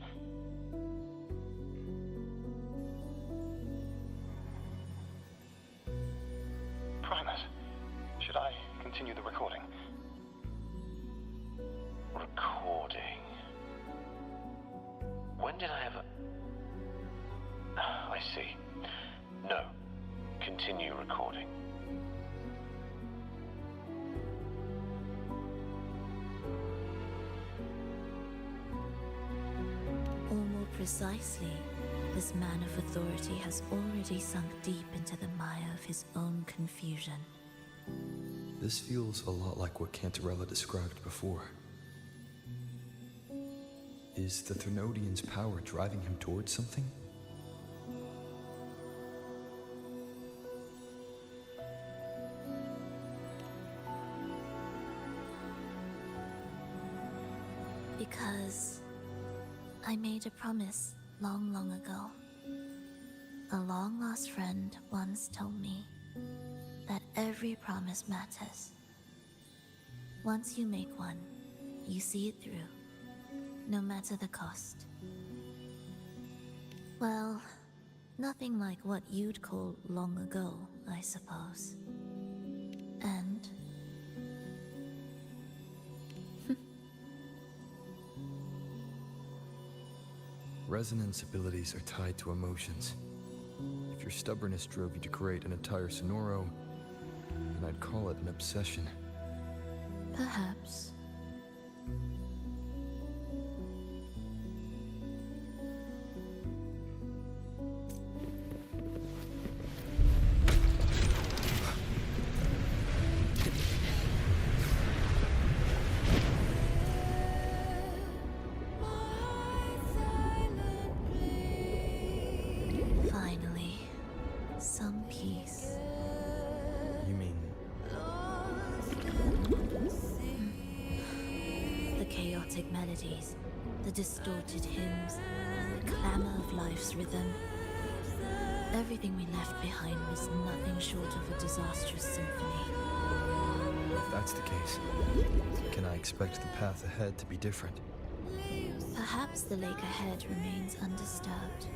Speaker 14: Primus, should I continue the recording?
Speaker 13: Recording. When did I ever... I see. No. Continue recording.
Speaker 4: Or more precisely, this man of authority has already sunk deep into the mire of his own confusion.
Speaker 3: This feels a lot like what Cantarella described before. Is the Thermodian's power driving him towards something?
Speaker 4: Because I made a promise long, long ago. A long-lost friend once told me that every promise matters. Once you make one, you see it through, no matter the cost. Well, nothing like what you'd call long ago, I suppose. And
Speaker 3: Resonance abilities are tied to emotions. If your stubbornness drove you to create an entire Sonoro, then I'd call it an obsession.
Speaker 4: perhaps. Finally, some peace.
Speaker 3: You mean
Speaker 4: The chaotic melodies, the distorted hymns, the clamor of life's rhythm. Everything we left behind was nothing short of a disastrous symphony.
Speaker 3: if that's the case, can I expect the path ahead to be different?
Speaker 4: Perhaps the lake ahead remains undisturbed.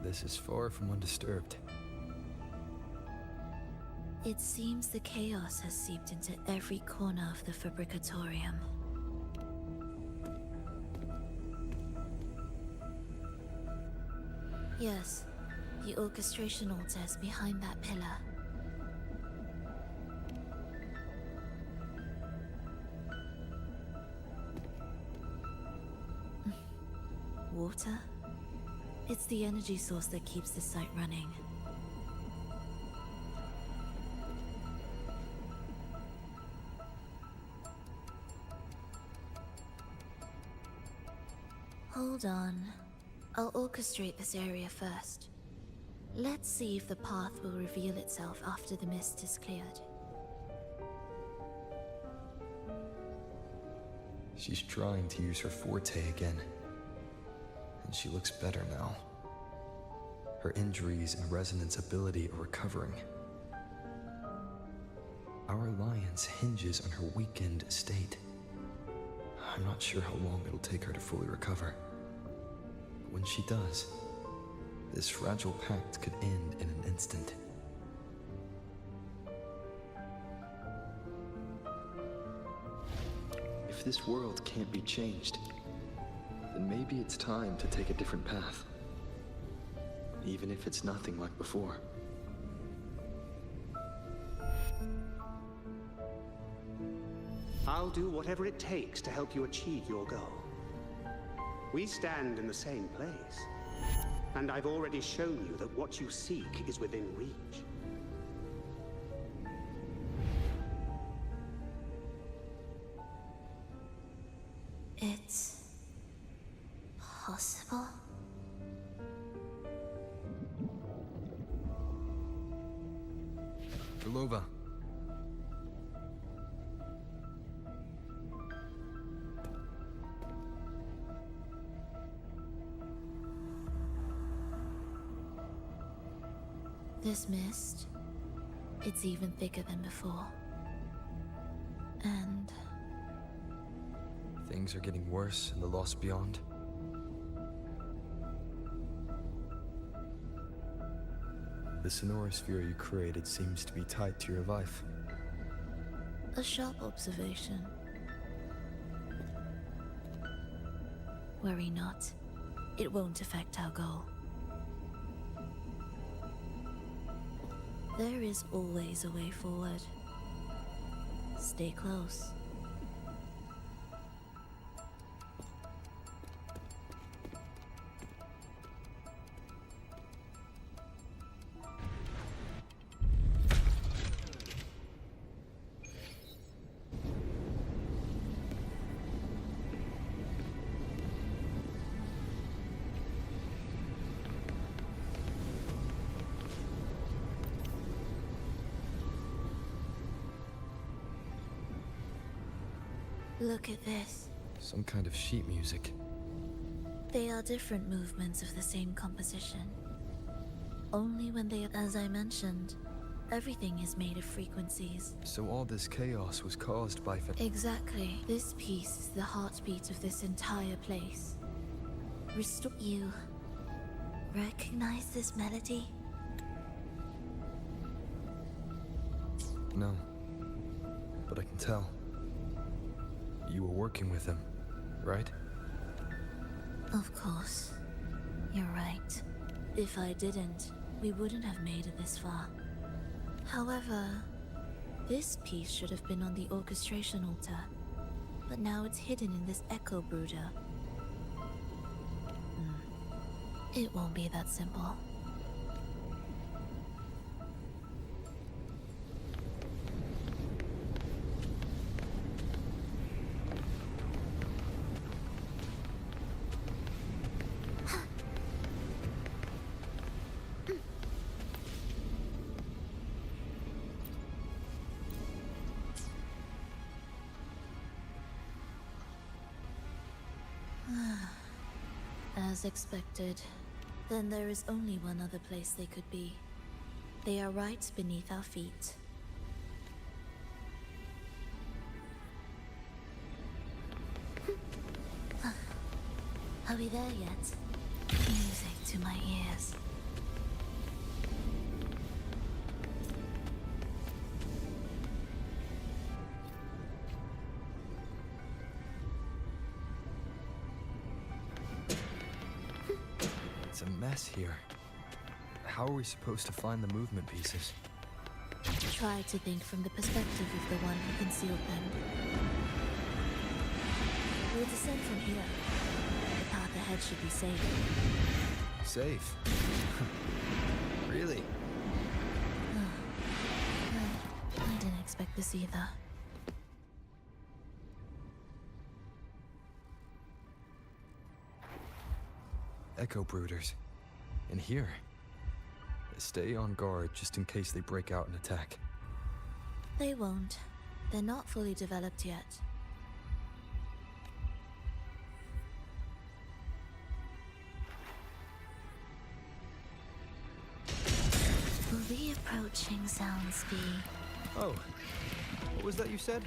Speaker 3: This is far from undisturbed.
Speaker 4: It seems the chaos has seeped into every corner of the Fabricatorium. Yes, the orchestration altar is behind that pillar. Water? It's the energy source that keeps the site running. Hold on. I'll orchestrate this area first. Let's see if the path will reveal itself after the mist is cleared.
Speaker 3: She's trying to use her forte again. And she looks better now. Her injuries and resonance ability are recovering. Our alliance hinges on her weakened state. I'm not sure how long it'll take her to fully recover. But when she does, this fragile pact could end in an instant. If this world can't be changed, then maybe it's time to take a different path. Even if it's nothing like before.
Speaker 15: I'll do whatever it takes to help you achieve your goal. We stand in the same place, and I've already shown you that what you seek is within reach.
Speaker 4: It's possible?
Speaker 3: Belova.
Speaker 4: This mist, it's even thicker than before. And
Speaker 3: Things are getting worse in the Lost Beyond. The sonorosphere you created seems to be tied to your life.
Speaker 4: a sharp observation. Worry not. It won't affect our goal. There is always a way forward. Stay close. Look at this.
Speaker 3: Some kind of sheet music.
Speaker 4: They are different movements of the same composition. Only when they, as I mentioned, everything is made of frequencies.
Speaker 3: So all this chaos was caused by...
Speaker 4: Exactly. This piece is the heartbeat of this entire place. Restore... You... recognize this melody?
Speaker 3: No. But I can tell. You were working with him, right?
Speaker 4: Of course. You're right. If I didn't, we wouldn't have made it this far. However, this piece should have been on the orchestration altar, but now it's hidden in this echo brooder. It won't be that simple. As expected. Then there is only one other place they could be. They are right beneath our feet. Are we there yet? Music to my ears.
Speaker 3: It's a mess here. How are we supposed to find the movement pieces?
Speaker 4: Try to think from the perspective of the one who concealed them. We'll descend from here. The path ahead should be safe.
Speaker 3: Safe? Really?
Speaker 4: I didn't expect this either.
Speaker 3: Echo brooders. In here. Stay on guard just in case they break out and attack.
Speaker 4: They won't. They're not fully developed yet. Will the approaching sounds be...
Speaker 3: Oh. What was that you said?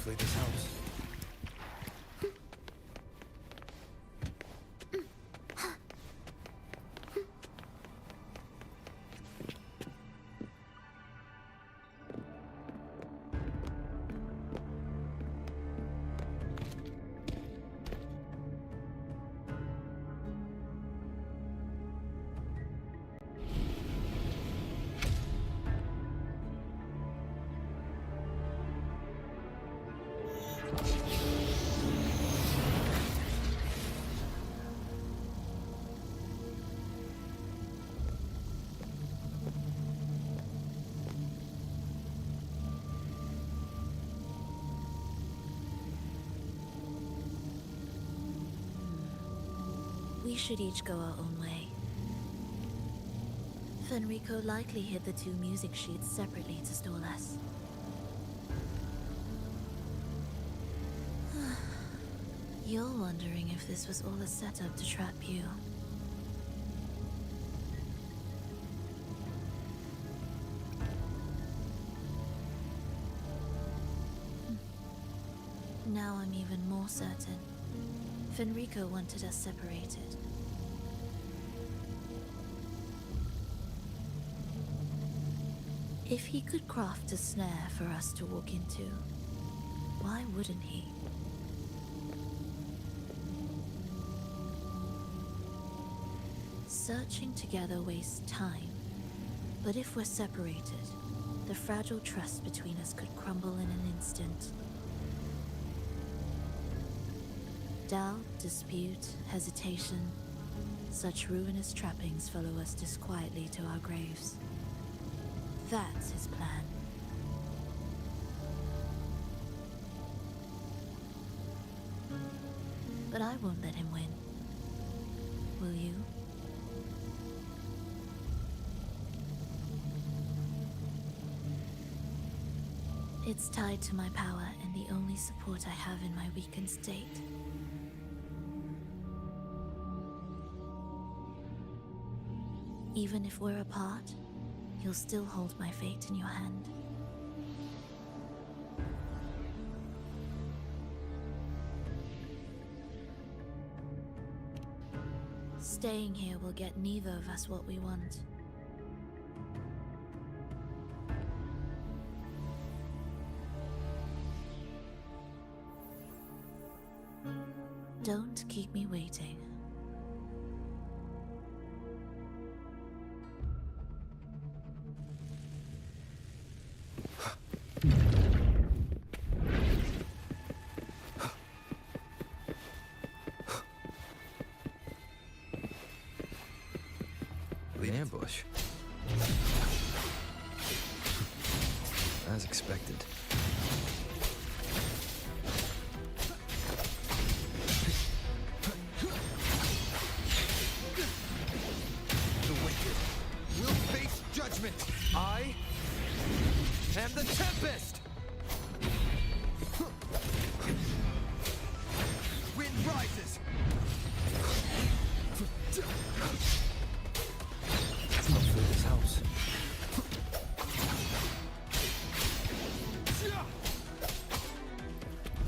Speaker 3: Hopefully this helps.
Speaker 4: We should each go our own way. Fenrico likely hid the two music sheets separately to stall us. You're wondering if this was all a setup to trap you. Now I'm even more certain. Fenrico wanted us separated. If he could craft a snare for us to walk into, why wouldn't he? Searching together wastes time, but if we're separated, the fragile trust between us could crumble in an instant. Doubt, dispute, hesitation, such ruinous trappings follow us disquietly to our graves. That's his plan. But I won't let him win. Will you? It's tied to my power and the only support I have in my weakened state. Even if we're apart, you'll still hold my fate in your hand. Staying here will get neither of us what we want. Don't keep me waiting.
Speaker 3: The ambush. As expected. The wicked will face judgment. I am the Tempest! Wind rises! Hopefully this helps.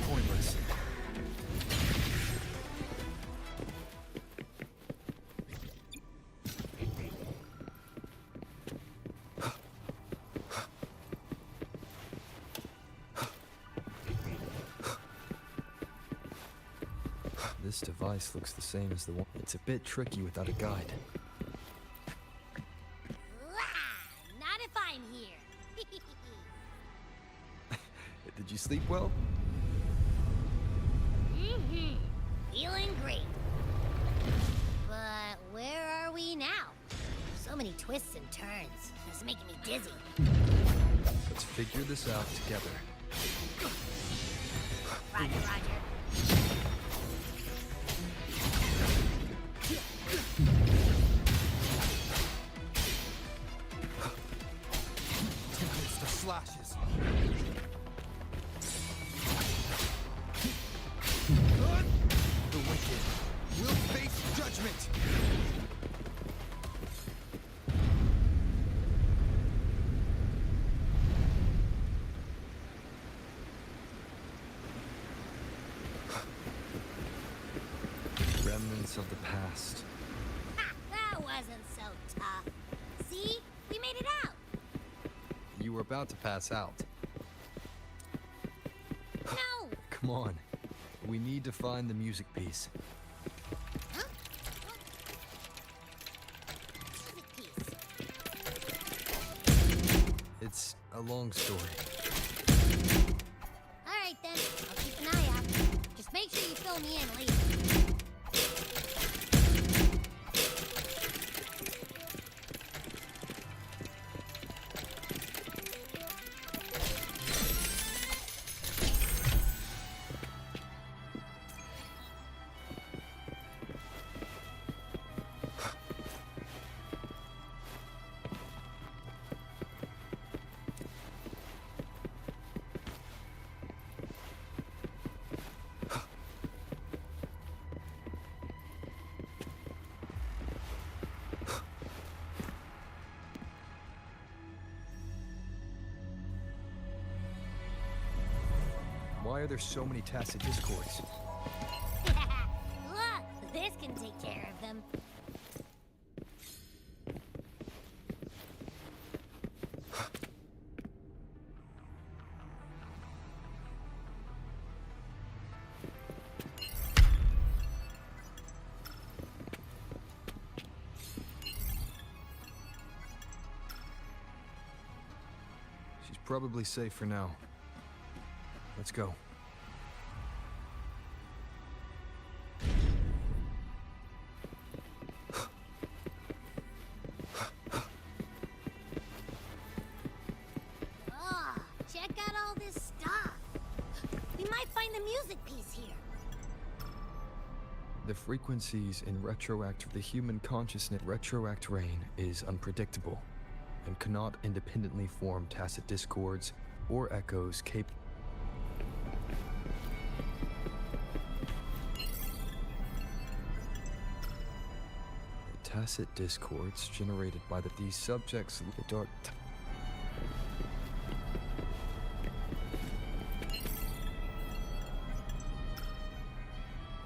Speaker 3: Pointless. This device looks the same as the one. It's a bit tricky without a guide.
Speaker 2: Not if I'm here.
Speaker 3: Did you sleep well?
Speaker 2: Feeling great. But where are we now? So many twists and turns. It's making me dizzy.
Speaker 3: Let's figure this out together.
Speaker 2: Roger, roger.
Speaker 3: Tempest of slashes. The wicked will face judgment. labyrinths of the past.
Speaker 2: Ha! That wasn't so tough. See? We made it out!
Speaker 3: You were about to pass out.
Speaker 2: No!
Speaker 3: Come on. We need to find the music piece.
Speaker 2: Huh? Music piece.
Speaker 3: It's a long story.
Speaker 2: Alright then, I'll keep an eye out. Just make sure you fill me in later.
Speaker 3: Why are there so many tacit discords?
Speaker 2: Look, this can take care of them.
Speaker 3: She's probably safe for now. Let's go.
Speaker 2: Oh, check out all this stuff. We might find the music piece here.
Speaker 3: The frequencies in the human consciousness retroact rain is unpredictable and cannot independently form tacit discords or echoes capable. Tacit discords generated by these subjects of the dark.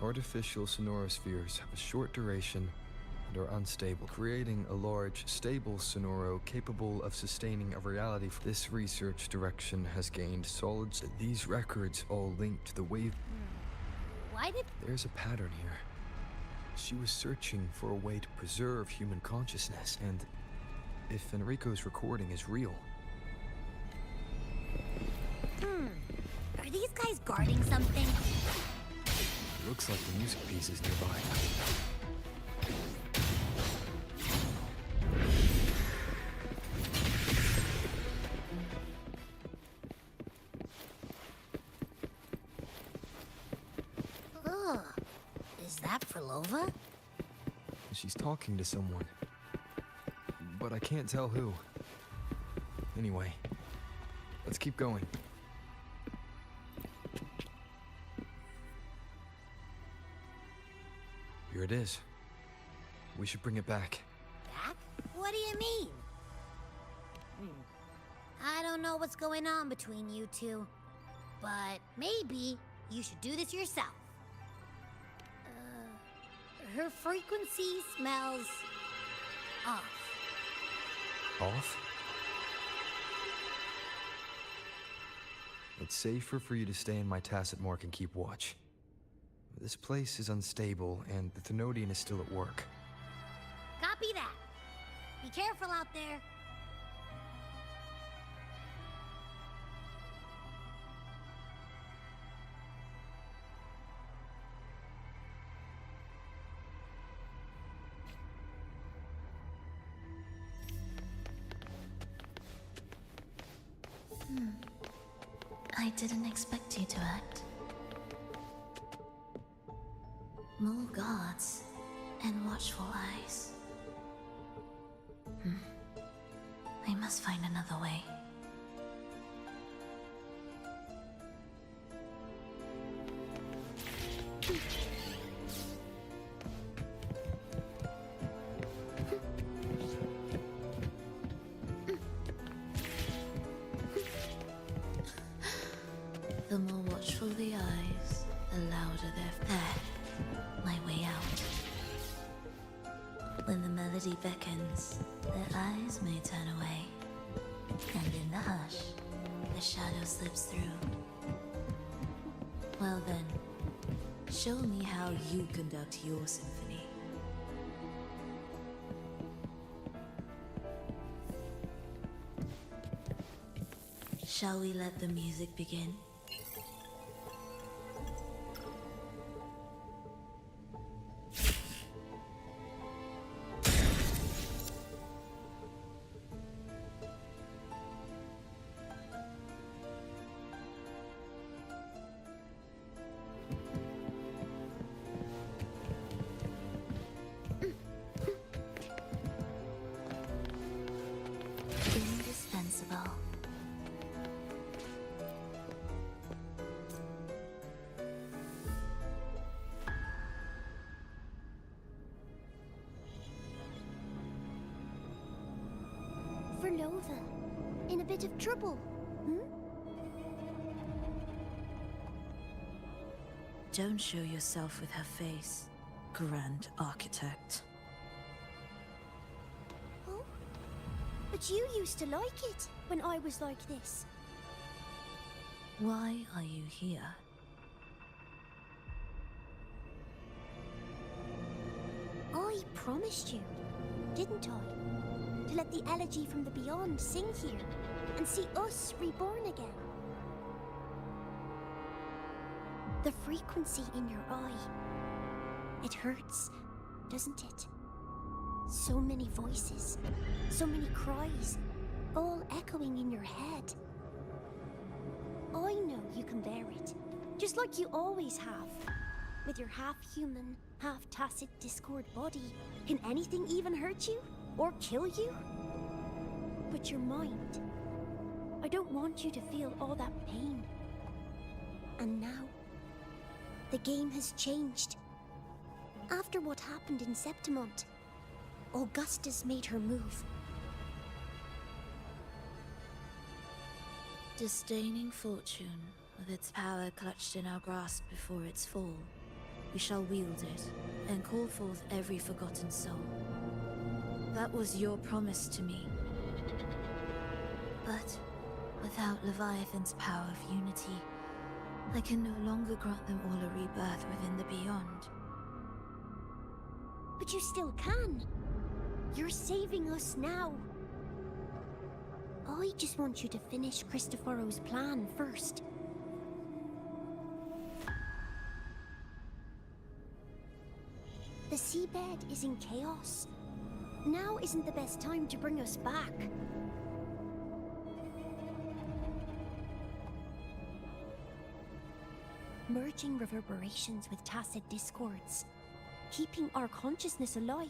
Speaker 3: Artificial sonorospheres have a short duration and are unstable, creating a large, stable sonoro capable of sustaining a reality. This research direction has gained solid. These records all link to the wave.
Speaker 2: Why did...
Speaker 3: There's a pattern here. She was searching for a way to preserve human consciousness, and if Enrico's recording is real...
Speaker 2: Are these guys guarding something?
Speaker 3: It looks like the music piece is nearby.
Speaker 2: Ugh. Is that for Lova?
Speaker 3: She's talking to someone. But I can't tell who. Anyway, let's keep going. Here it is. We should bring it back.
Speaker 2: Back? What do you mean? I don't know what's going on between you two, but maybe you should do this yourself. Her frequency smells off.
Speaker 3: Off? It's safer for you to stay in my tacit mark and keep watch. This place is unstable, and the Thenodian is still at work.
Speaker 2: Copy that. Be careful out there.
Speaker 4: I didn't expect you to act. More guards and watchful eyes. I must find another way. The more watchful the eyes, the louder their... There. My way out. melody beckons, their eyes may turn away. And in the hush, the shadow slips through. Well then, show me how you conduct your symphony. Shall we let the music begin? Indispensable.
Speaker 2: Verlova, in a bit of trouble, hmm?
Speaker 4: Don't show yourself with her face, Grand Architect.
Speaker 2: Oh? But you used to like it when I was like this.
Speaker 4: Why are you here?
Speaker 2: I promised you, didn't I? To let the elegy from the beyond sing here and see us reborn again. The frequency in your eye. It hurts, doesn't it? So many voices, so many cries, all echoing in your head. I know you can bear it, just like you always have. With your half-human, half-tacit Discord body, can anything even hurt you? Or kill you? But your mind, I don't want you to feel all that pain. And now, the game has changed. After what happened in Septimont, Augustus made her move.
Speaker 4: Disdaining fortune, with its power clutched in our grasp before its fall, we shall wield it and call forth every forgotten soul. That was your promise to me. But without Leviathan's power of unity, I can no longer grant them all a rebirth within the beyond.
Speaker 2: But you still can. You're saving us now. I just want you to finish Cristoforo's plan first. The seabed is in chaos. Now isn't the best time to bring us back. Merging reverberations with tacit discords. Keeping our consciousness alive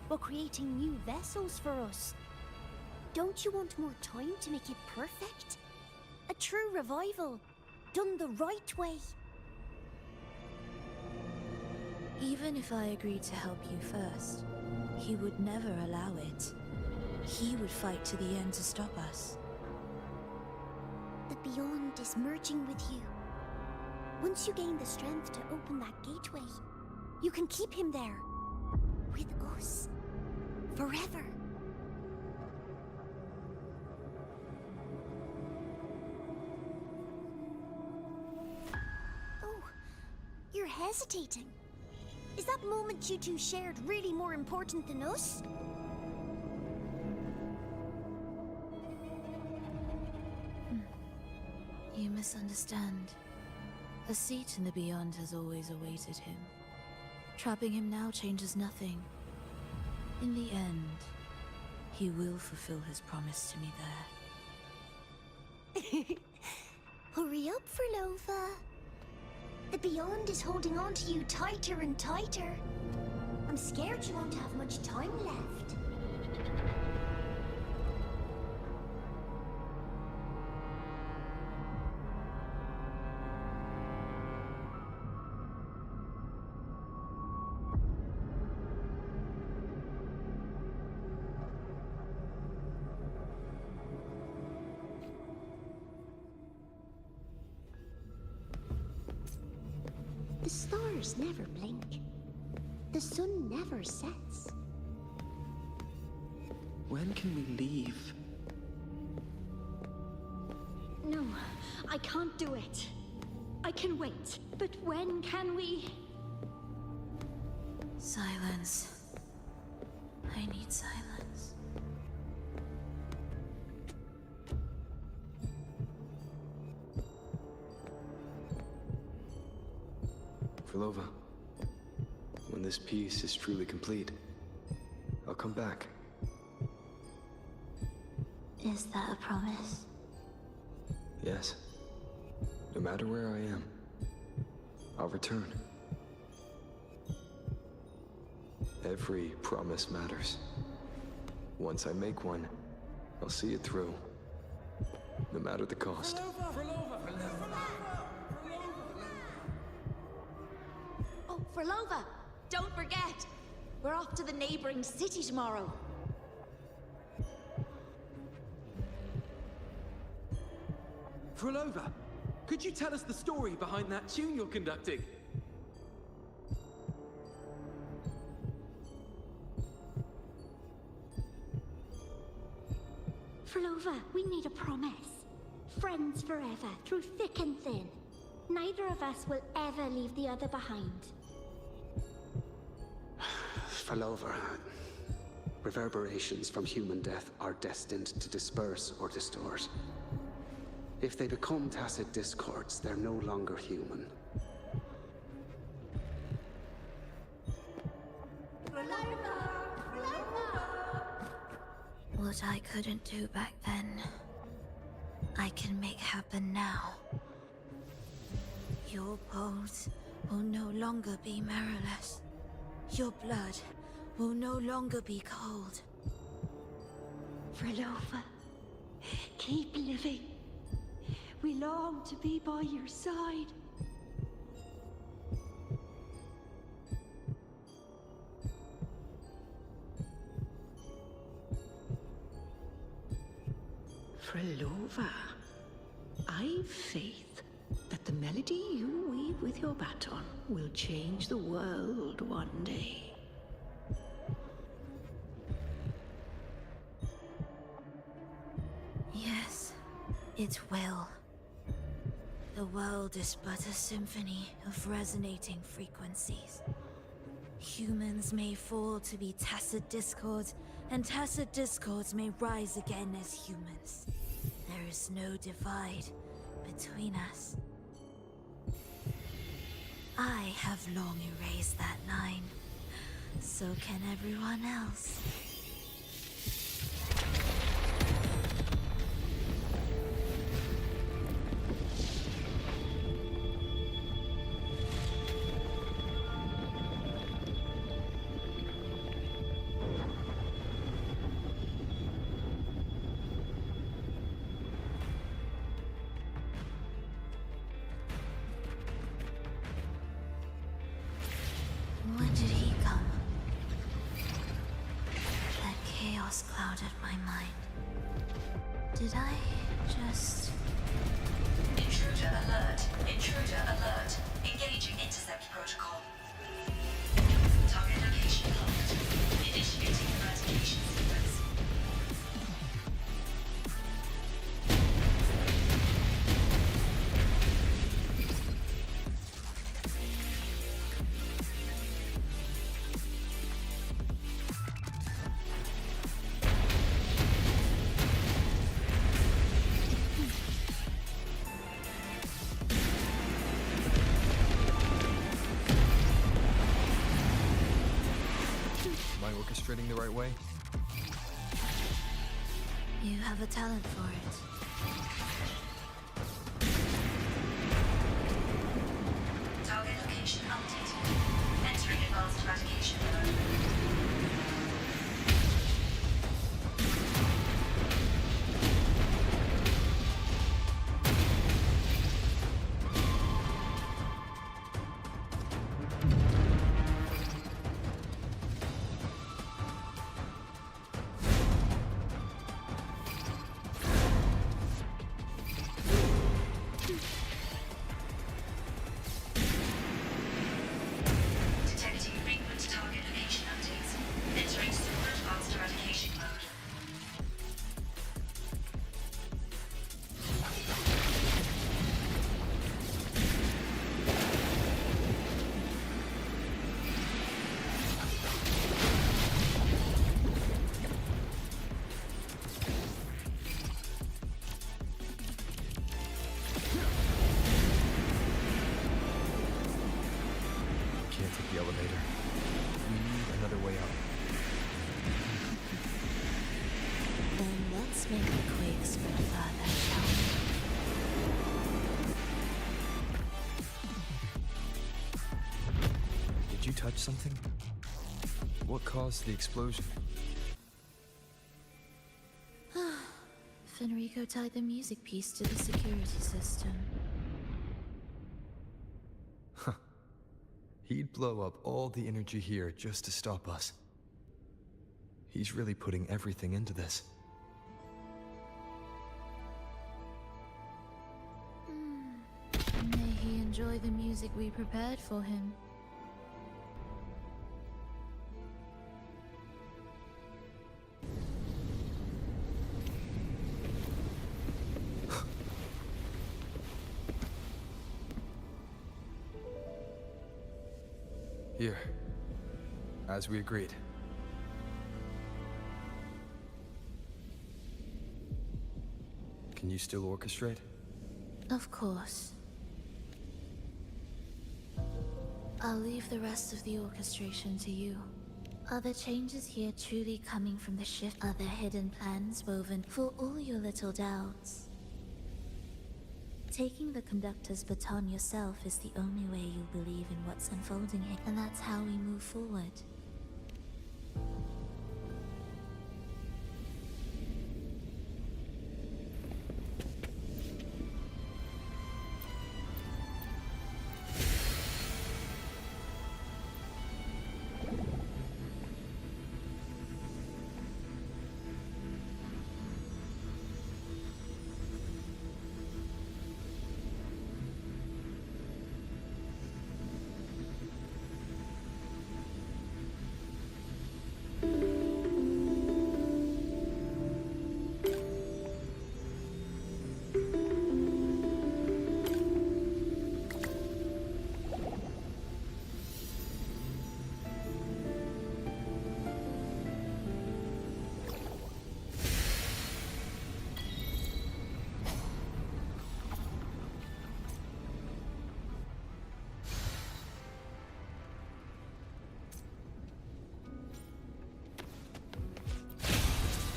Speaker 2: while creating new vessels for us. Don't you want more time to make it perfect? A true revival, done the right way.
Speaker 4: Even if I agreed to help you first, he would never allow it. He would fight to the end to stop us.
Speaker 2: The Beyond is merging with you. Once you gain the strength to open that gateway, you can keep him there. With us. Forever. Oh, you're hesitating. Is that moment you two shared really more important than us?
Speaker 4: You misunderstand. A seat in the Beyond has always awaited him. Trapping him now changes nothing. In the end, he will fulfill his promise to me there.
Speaker 2: Hurry up, Verlova. The Beyond is holding on to you tighter and tighter. I'm scared you won't have much time left. The stars never blink. The sun never sets.
Speaker 16: When can we leave?
Speaker 17: No, I can't do it. I can wait, but when can we?
Speaker 4: Silence. I need silence.
Speaker 3: Frolova, when this piece is truly complete, I'll come back.
Speaker 4: Is that a promise?
Speaker 3: Yes. No matter where I am, I'll return. Every promise matters. Once I make one, I'll see it through. No matter the cost.
Speaker 10: Oh, Frolova! Don't forget! We're off to the neighboring city tomorrow.
Speaker 16: Frolova, could you tell us the story behind that tune you're conducting?
Speaker 17: Frolova, we need a promise. Friends forever, through thick and thin. Neither of us will ever leave the other behind.
Speaker 15: Frolova, reverberations from human death are destined to disperse or distort. If they become tacit discords, they're no longer human.
Speaker 4: What I couldn't do back then, I can make happen now. Your bones will no longer be marrowless. Your blood will no longer be cold.
Speaker 17: Frolova, keep living. We long to be by your side.
Speaker 9: Frolova, I've faith that the melody you weave with your baton will change the world one day.
Speaker 4: Yes, it will. The world is but a symphony of resonating frequencies. Humans may fall to be tacit discords, and tacit discords may rise again as humans. There is no divide between us. I have long erased that line. So can everyone else. When did he come? That chaos clouded my mind. Did I just...
Speaker 18: Intruder alert. Intruder alert. Engaging intercept protocol. Target location locked. Initiating eradication sequence.
Speaker 3: Am I orchestrating the right way?
Speaker 4: You have a talent for it.
Speaker 18: Target location updated. Entering advanced eradication mode. Detecting frequent target location activity.
Speaker 3: can't take the elevator. We need another way up.
Speaker 4: Then let's make the quake spread further, shall we?
Speaker 3: Did you touch something? What caused the explosion?
Speaker 4: Fenrico tied the music piece to the security system.
Speaker 3: Huh. He'd blow up all the energy here just to stop us. He's really putting everything into this.
Speaker 4: May he enjoy the music we prepared for him.
Speaker 3: Here, as we agreed. Can you still orchestrate?
Speaker 4: Of course. I'll leave the rest of the orchestration to you. Are the changes here truly coming from the shift? Are there hidden plans woven for all your little doubts? Taking the conductor's baton yourself is the only way you'll believe in what's unfolding here, and that's how we move forward.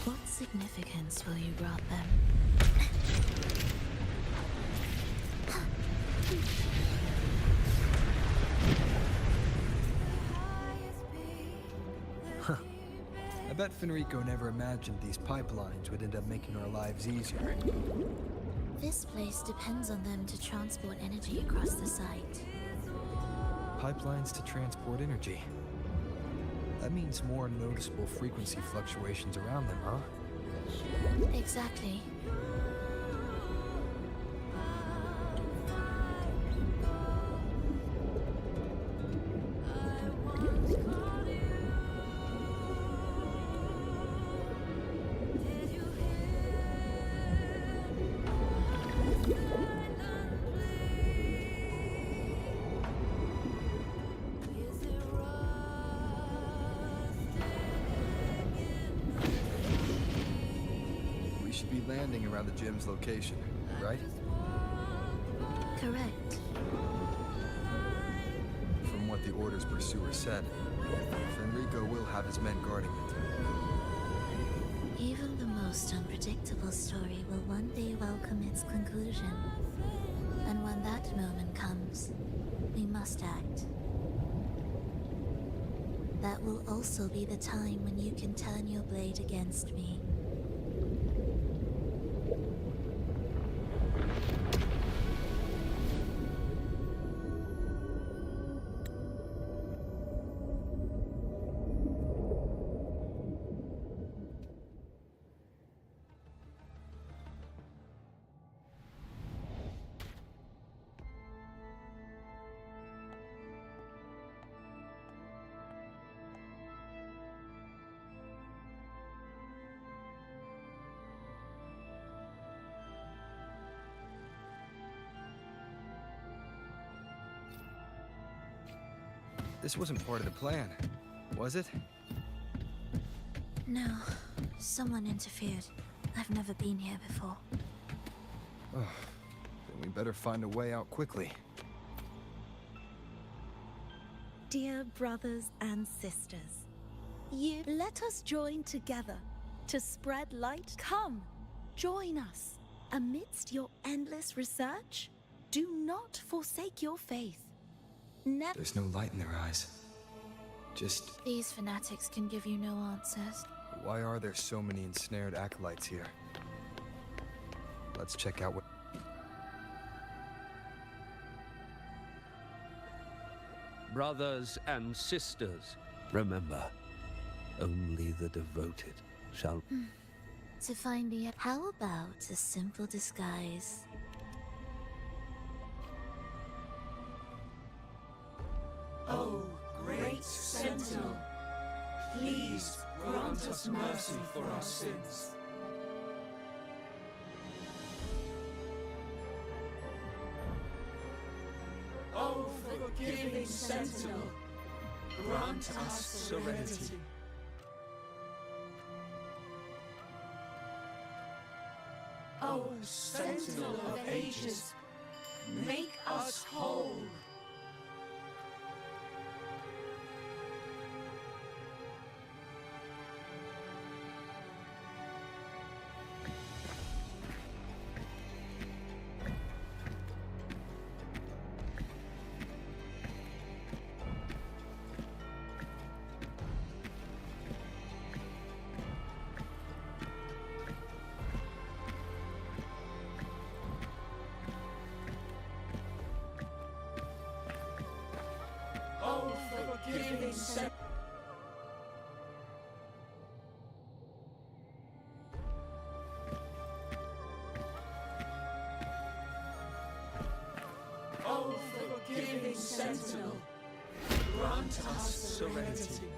Speaker 4: What significance will you grant them?
Speaker 3: Huh. I bet Fenrico never imagined these pipelines would end up making our lives easier.
Speaker 4: This place depends on them to transport energy across the site.
Speaker 3: Pipelines to transport energy. That means more noticeable frequency fluctuations around them, huh?
Speaker 4: Exactly.
Speaker 3: Landing around the gym's location, right?
Speaker 4: Correct.
Speaker 3: From what the Order's pursuer said, Fenrico will have his men guarding it.
Speaker 4: Even the most unpredictable story will one day welcome its conclusion. And when that moment comes, we must act. That will also be the time when you can turn your blade against me.
Speaker 3: This wasn't part of the plan, was it?
Speaker 4: No. Someone interfered. I've never been here before.
Speaker 3: Oh, then we better find a way out quickly.
Speaker 19: dear brothers and sisters, you let us join together to spread light. Come, join us. Amidst your endless research, do not forsake your faith. Never.
Speaker 3: There's no light in their eyes. Just...
Speaker 4: These fanatics can give you no answers.
Speaker 3: Why are there so many ensnared acolytes here? Let's check out what...
Speaker 7: Brothers and sisters, remember, only the devoted shall...
Speaker 4: To find the... How about a simple disguise?
Speaker 20: Oh, great Sentinel, please grant us mercy for our sins. Oh, forgiving Sentinel, grant us serenity. Oh, Sentinel of ages, make us whole. Oh, forgiving Sentinel. Oh, forgiving Sentinel, grant us serenity.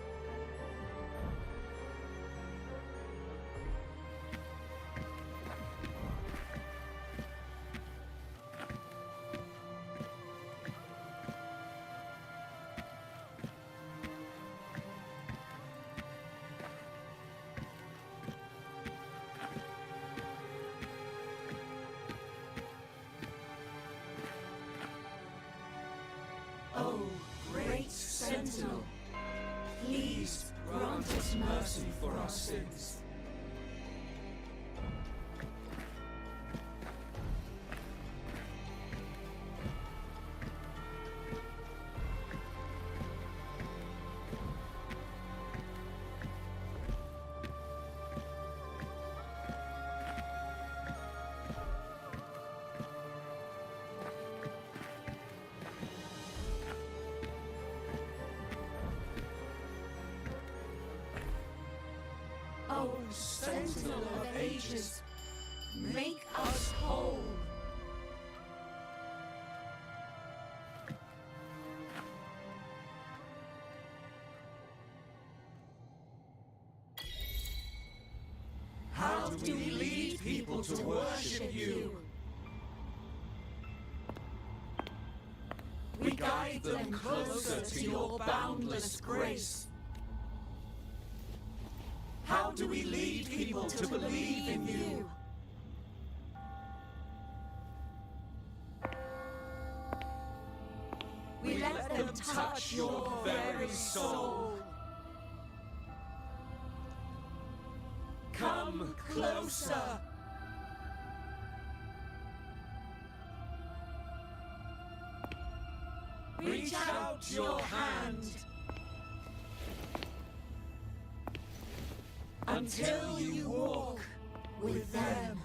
Speaker 20: Oh, great Sentinel, please grant us mercy for our sins. Oh, Sentinel of ages, make us whole. How do we lead people to worship you? We guide them closer to your boundless grace. How do we lead people to believe in you? We let them touch your very soul. Come closer. Reach out your hand. Until you walk with them.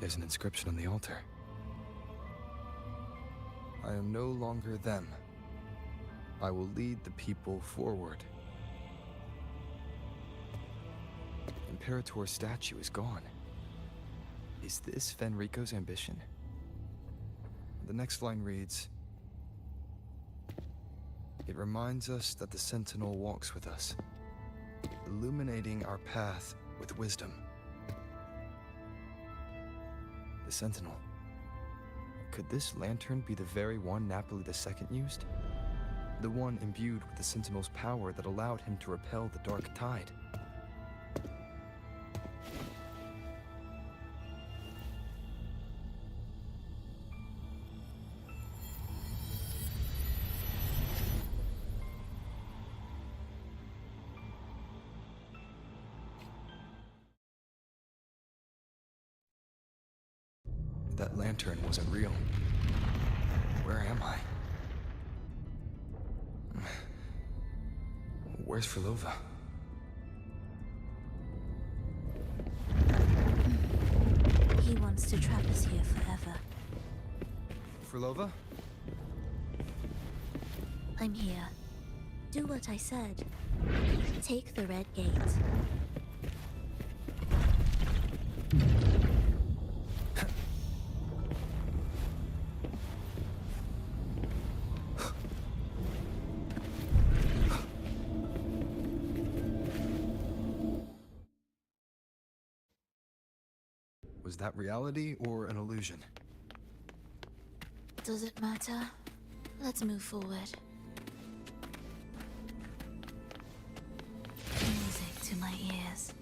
Speaker 3: There's an inscription on the altar. I am no longer them. I will lead the people forward. Imperator's statue is gone. Is this Fenrico's ambition? The next line reads, "It reminds us that the Sentinel walks with us, illuminating our path with wisdom." The Sentinel. Could this lantern be the very one Napoli II used? The one imbued with the Sentinel's power that allowed him to repel the Dark Tide? That lantern wasn't real. Where am I? Where's Frolova?
Speaker 4: He wants to trap us here forever.
Speaker 3: Frolova?
Speaker 4: I'm here. Do what I said. Take the red gate.
Speaker 3: Was that reality or an illusion?
Speaker 4: Does it matter? Let's move forward. Music to my ears.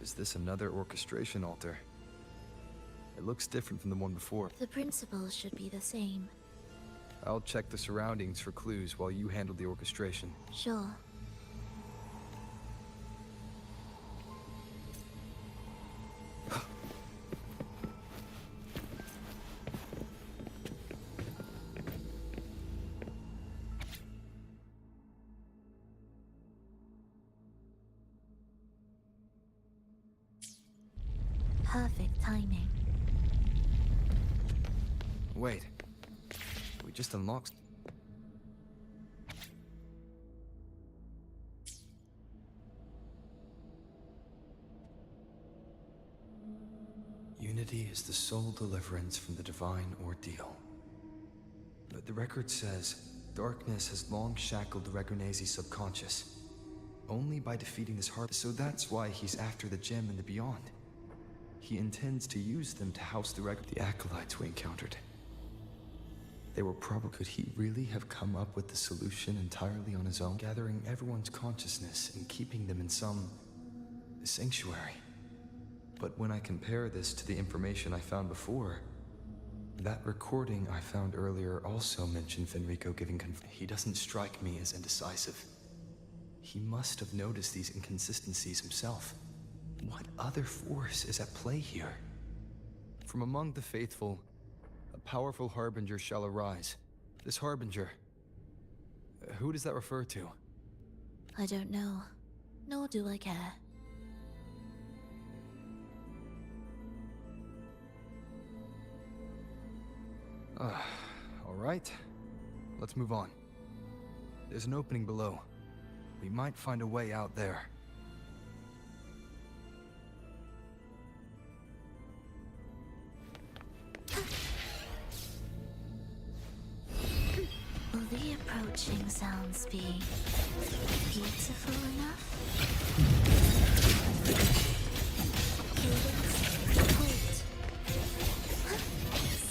Speaker 3: Is this another orchestration altar? It looks different from the one before.
Speaker 4: The principles should be the same.
Speaker 3: I'll check the surroundings for clues while you handle the orchestration.
Speaker 4: Sure. Perfect timing.
Speaker 3: Wait. We just unlocked... Unity is the sole deliverance from the divine ordeal. But the record says, darkness has long shackled the Regonese's subconscious. Only by defeating this heart. So that's why he's after the gem and the beyond. He intends to use them to house the acolytes we encountered. They were probably... Could he really have come up with the solution entirely on his own? Gathering everyone's consciousness and keeping them in some... sanctuary. But when I compare this to the information I found before, that recording I found earlier also mentioned Fenrico giving he doesn't strike me as indecisive. He must have noticed these inconsistencies himself. What other force is at play here? From among the faithful, a powerful harbinger shall arise. This harbinger, who does that refer to?
Speaker 4: I don't know, nor do I care.
Speaker 3: All right, let's move on. There's an opening below. We might find a way out there.
Speaker 4: Will the approaching sounds be beautiful enough? Cadence, hold.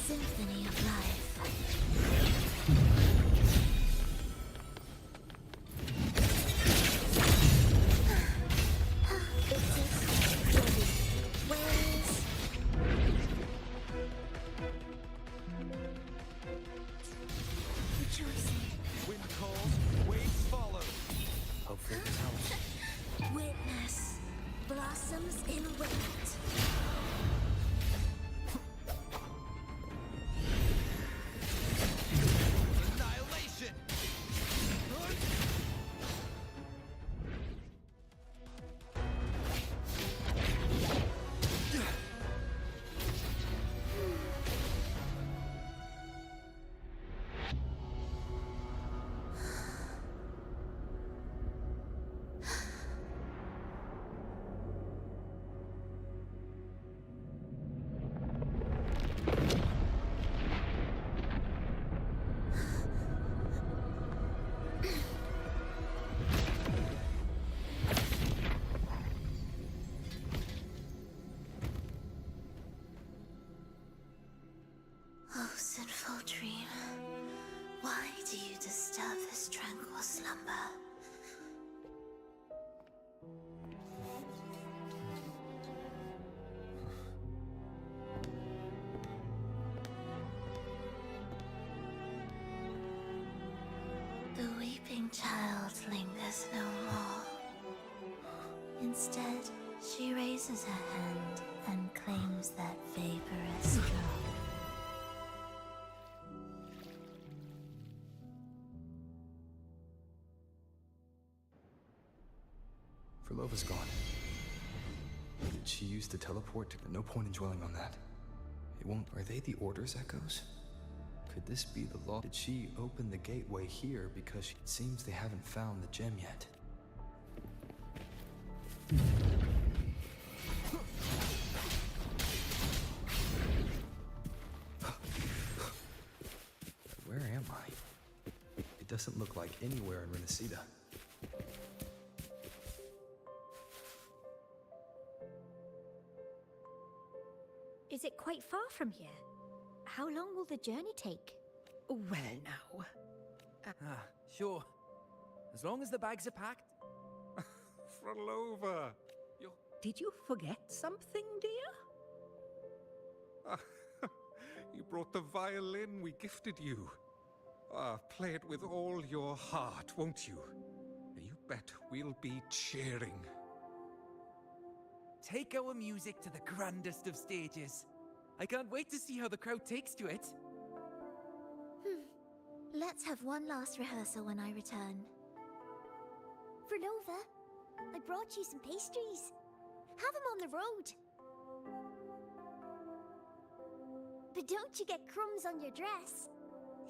Speaker 4: Symphony of life.
Speaker 3: Wind calls, waves follow. Hopefully this helps.
Speaker 4: Witness blossoms in wind.
Speaker 11: Annihilation!
Speaker 4: Oh, sinful dream. Why do you disturb this tranquil slumber? The weeping child lingers no more. Instead, she raises her hand and claims that vaporous drop.
Speaker 3: Furlova's gone. Did she use the teleport? No point in dwelling on that. It won't. Are they the Order's echoes? Could this be the law? Did she open the gateway here because it seems they haven't found the gem yet? Where am I? It doesn't look like anywhere in Renacida.
Speaker 17: Is it quite far from here? How long will the journey take?
Speaker 9: Well now.
Speaker 11: Sure. As long as the bags are packed.
Speaker 8: Frolova!
Speaker 9: Did you forget something, dear?
Speaker 8: You brought the violin we gifted you. Play it with all your heart, won't you? You bet we'll be cheering.
Speaker 11: Take our music to the grandest of stages. I can't wait to see how the crowd takes to it.
Speaker 2: Let's have one last rehearsal when I return. Furlova, I brought you some pastries. Have them on the road. But don't you get crumbs on your dress.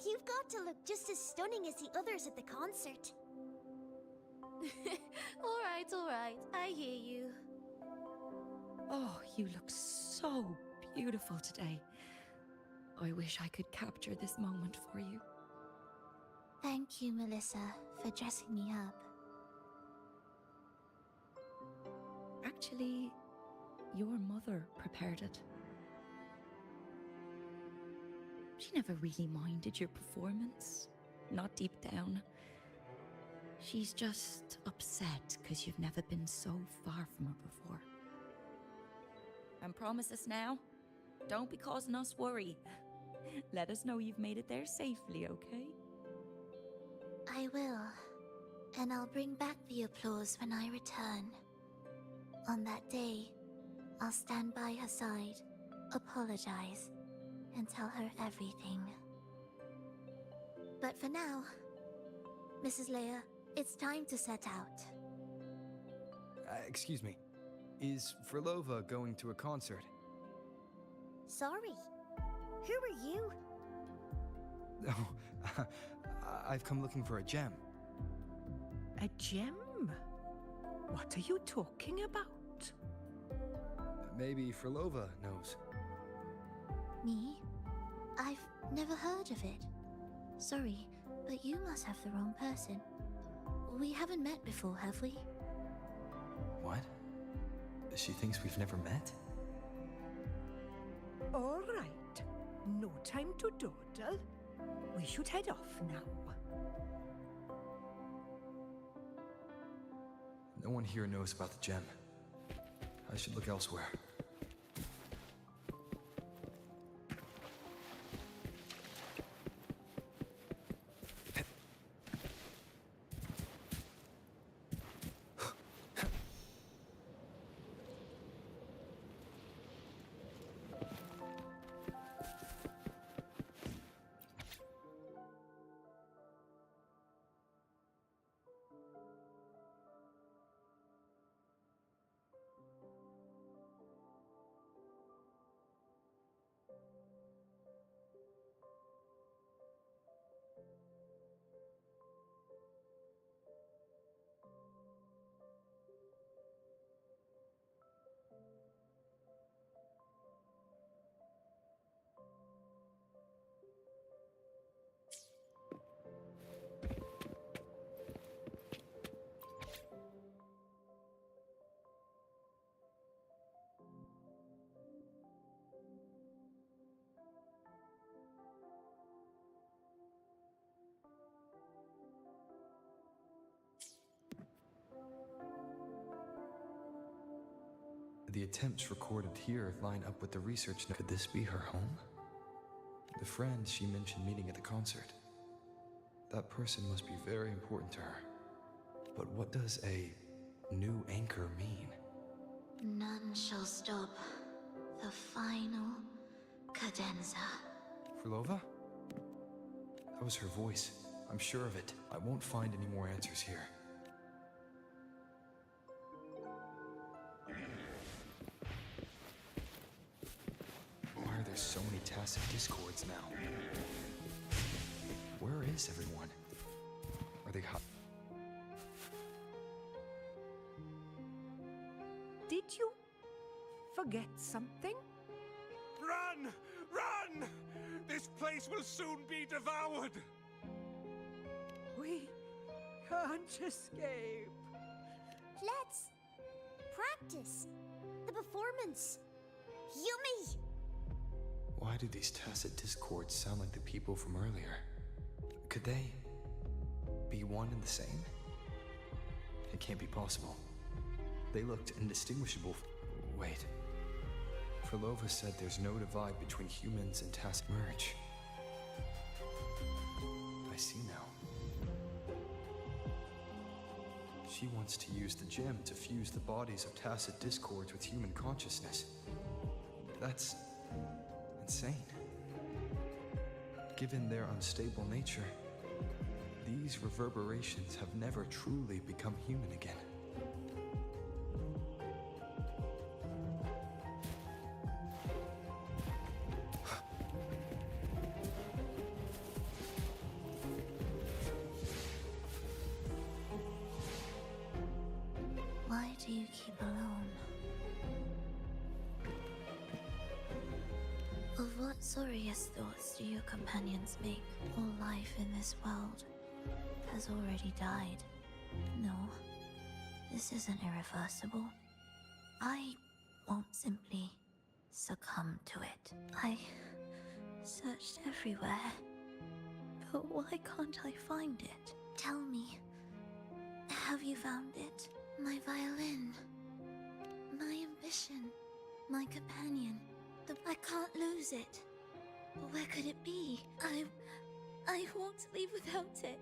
Speaker 2: You've got to look just as stunning as the others at the concert.
Speaker 4: All right, I hear you.
Speaker 10: Oh, you look so beautiful today. I wish I could capture this moment for you.
Speaker 4: Thank you, Melissa, for dressing me up.
Speaker 10: Actually, your mother prepared it. She never really minded your performance, not deep down. She's just upset because you've never been so far from her before. And promise us now, don't be causing us worry. Let us know you've made it there safely, okay?
Speaker 4: I will. And I'll bring back the applause when I return. On that day, I'll stand by her side, apologize, and tell her everything. But for now, Mrs. Leia, it's time to set out.
Speaker 3: Excuse me. Is Furlova going to a concert?
Speaker 2: Sorry. Who are you?
Speaker 3: Oh, I've come looking for a gem.
Speaker 9: A gem? What are you talking about?
Speaker 3: Maybe Furlova knows.
Speaker 4: Me? I've never heard of it. Sorry, but you must have the wrong person. We haven't met before, have we?
Speaker 3: What? She thinks we've never met?
Speaker 9: All right. No time to dawdle. We should head off now.
Speaker 3: No one here knows about the gem. I should look elsewhere. The attempts recorded here line up with the research. Could this be her home? The friend she mentioned meeting at the concert. That person must be very important to her. But what does a new anchor mean?
Speaker 4: None shall stop the final cadenza.
Speaker 3: Frolova? That was her voice. I'm sure of it. I won't find any more answers here. Why are there so many tacit discords now? Where is everyone? Are they
Speaker 9: Did you forget something?
Speaker 8: Run! Run! This place will soon be devoured!
Speaker 9: We can't escape.
Speaker 2: Let's practice the performance. Yummy!
Speaker 3: Why do these tacit discords sound like the people from earlier? Could they be one and the same? It can't be possible. They looked indistinguishable. Wait. Frolova said there's no divide between humans and tacit merge. I see now. She wants to use the gem to fuse the bodies of tacit discords with human consciousness. That's insane. Given their unstable nature, these reverberations have never truly become human again.
Speaker 4: Why do you keep alone? Of what sorriest thoughts do your companions make? All life in this world has already died. No, this isn't irreversible. I won't simply succumb to it. I searched everywhere, but why can't I find it? Tell me, have you found it? My violin, my ambition, my companion. I can't lose it. Where could it be? I won't leave without it.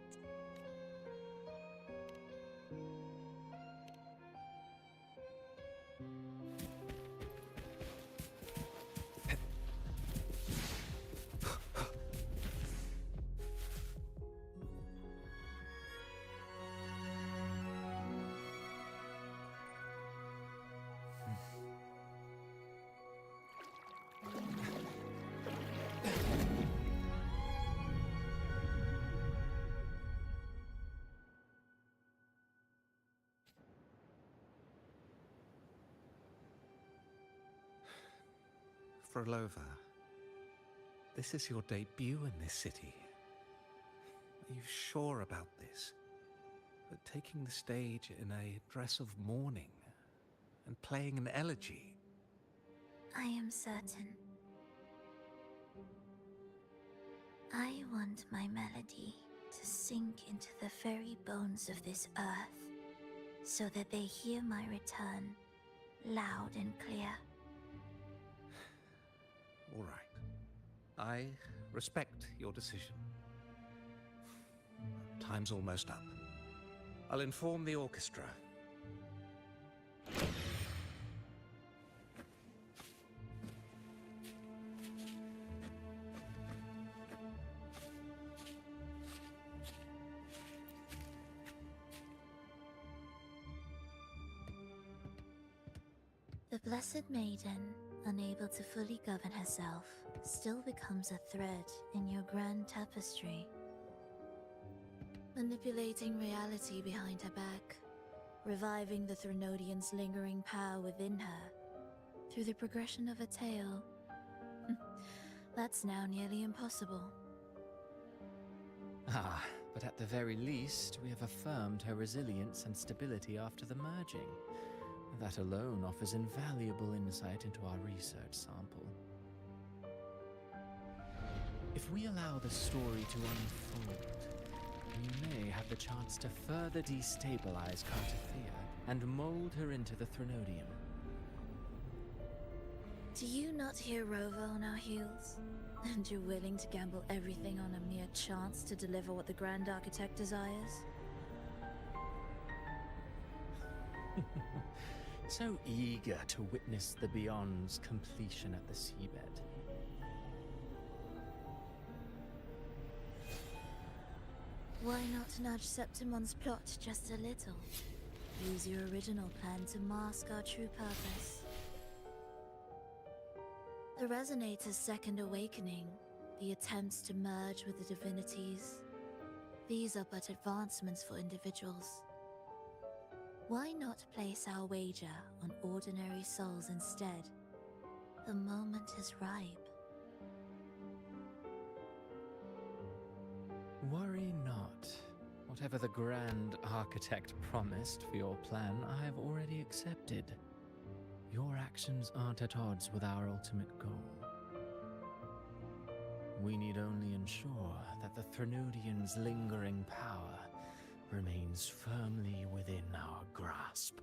Speaker 8: Frolova, this is your debut in this city. Are you sure about this? But taking the stage in a dress of mourning and playing an elegy?
Speaker 4: I am certain. I want my melody to sink into the very bones of this earth, so that they hear my return loud and clear.
Speaker 8: All right. I respect your decision. Time's almost up. I'll inform the orchestra.
Speaker 4: The Blessed Maiden, unable to fully govern herself, still becomes a thread in your grand tapestry. Manipulating reality behind her back, reviving the Threnodian's lingering power within her, through the progression of a tale. That's now nearly impossible.
Speaker 21: Ah, but at the very least, we have affirmed her resilience and stability after the merging. That alone offers invaluable insight into our research sample. If we allow the story to unfold, we may have the chance to further destabilize Cartathea and mold her into the Threnodium.
Speaker 4: Do you not hear Rova on our heels? And you're willing to gamble everything on a mere chance to deliver what the Grand Architect desires?
Speaker 21: So eager to witness the Beyond's completion at the seabed.
Speaker 4: Why not nudge Septimon's plot just a little? Use your original plan to mask our true purpose. The Resonator's second awakening, the attempts to merge with the divinities, these are but advancements for individuals. Why not place our wager on ordinary souls instead? The moment is ripe.
Speaker 21: Worry not. Whatever the Grand Architect promised for your plan, I have already accepted. Your actions aren't at odds with our ultimate goal. We need only ensure that the Threnodians' lingering power remains firmly within our grasp.